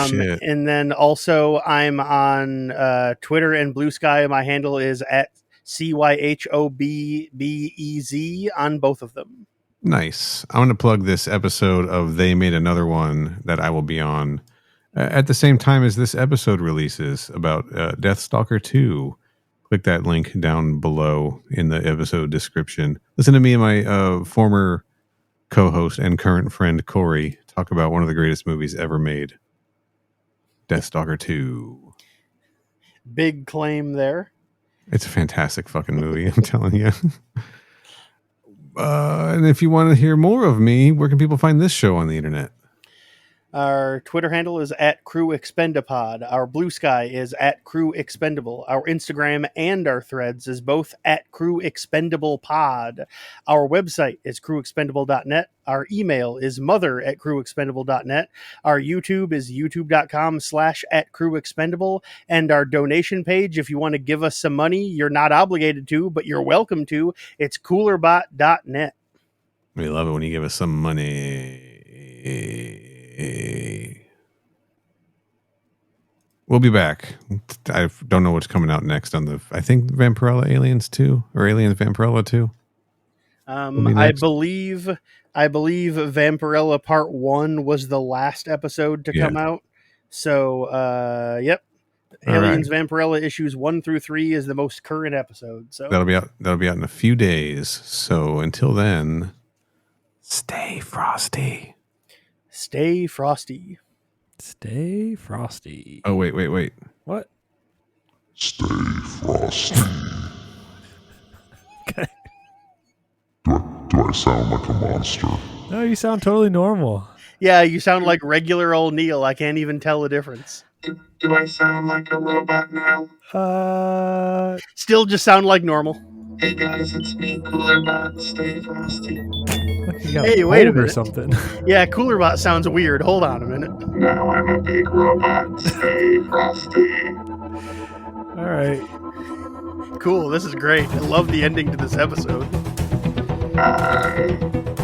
Shit. And then also I'm on Twitter and Blue Sky. My handle is at CYHOBBEZ on both of them. Nice. I want to plug this episode of They Made Another One that I will be on at the same time as this episode releases about Deathstalker 2. Click that link down below in the episode description. Listen to me and my former co-host and current friend Corey talk about one of the greatest movies ever made, Deathstalker 2. Big claim there. It's a fantastic fucking movie, I'm telling you. And if you want to hear more of me, where can people find this show on the internet? Our Twitter handle is at Crew Expendapod. Our Blue Sky is at Crew Expendable. Our Instagram and our Threads is both at Crew Expendable Pod. Our website is crewexpendable.net. Our email is mother@crewexpendable.net. Our YouTube is youtube.com/@crewexpendable. And our donation page, if you want to give us some money, you're not obligated to, but you're welcome to. It's coolerbot.net. We love it when you give us some money. We'll be back. I don't know what's coming out next on I think Vampirella Aliens 2 or Aliens Vampirella 2. I believe Vampirella Part 1 was the last episode to come out. So, yep. Aliens Vampirella issues 1 through 3 is the most current episode. So that'll be out in a few days. So until then, stay frosty. Stay frosty. Stay frosty. Oh, wait. What? Stay frosty. Okay. Do I sound like a monster? No, you sound totally normal. Yeah, you sound like regular old Neil. I can't even tell the difference. Do I sound like a robot now? Still just sound like normal. Hey guys, it's me, Coolerbot. Stay frosty. Hey, wait a minute. Or something. Yeah, Coolerbot sounds weird. Hold on a minute. Now I'm a big robot. Stay frosty. All right. Cool. This is great. I love the ending to this episode. Bye.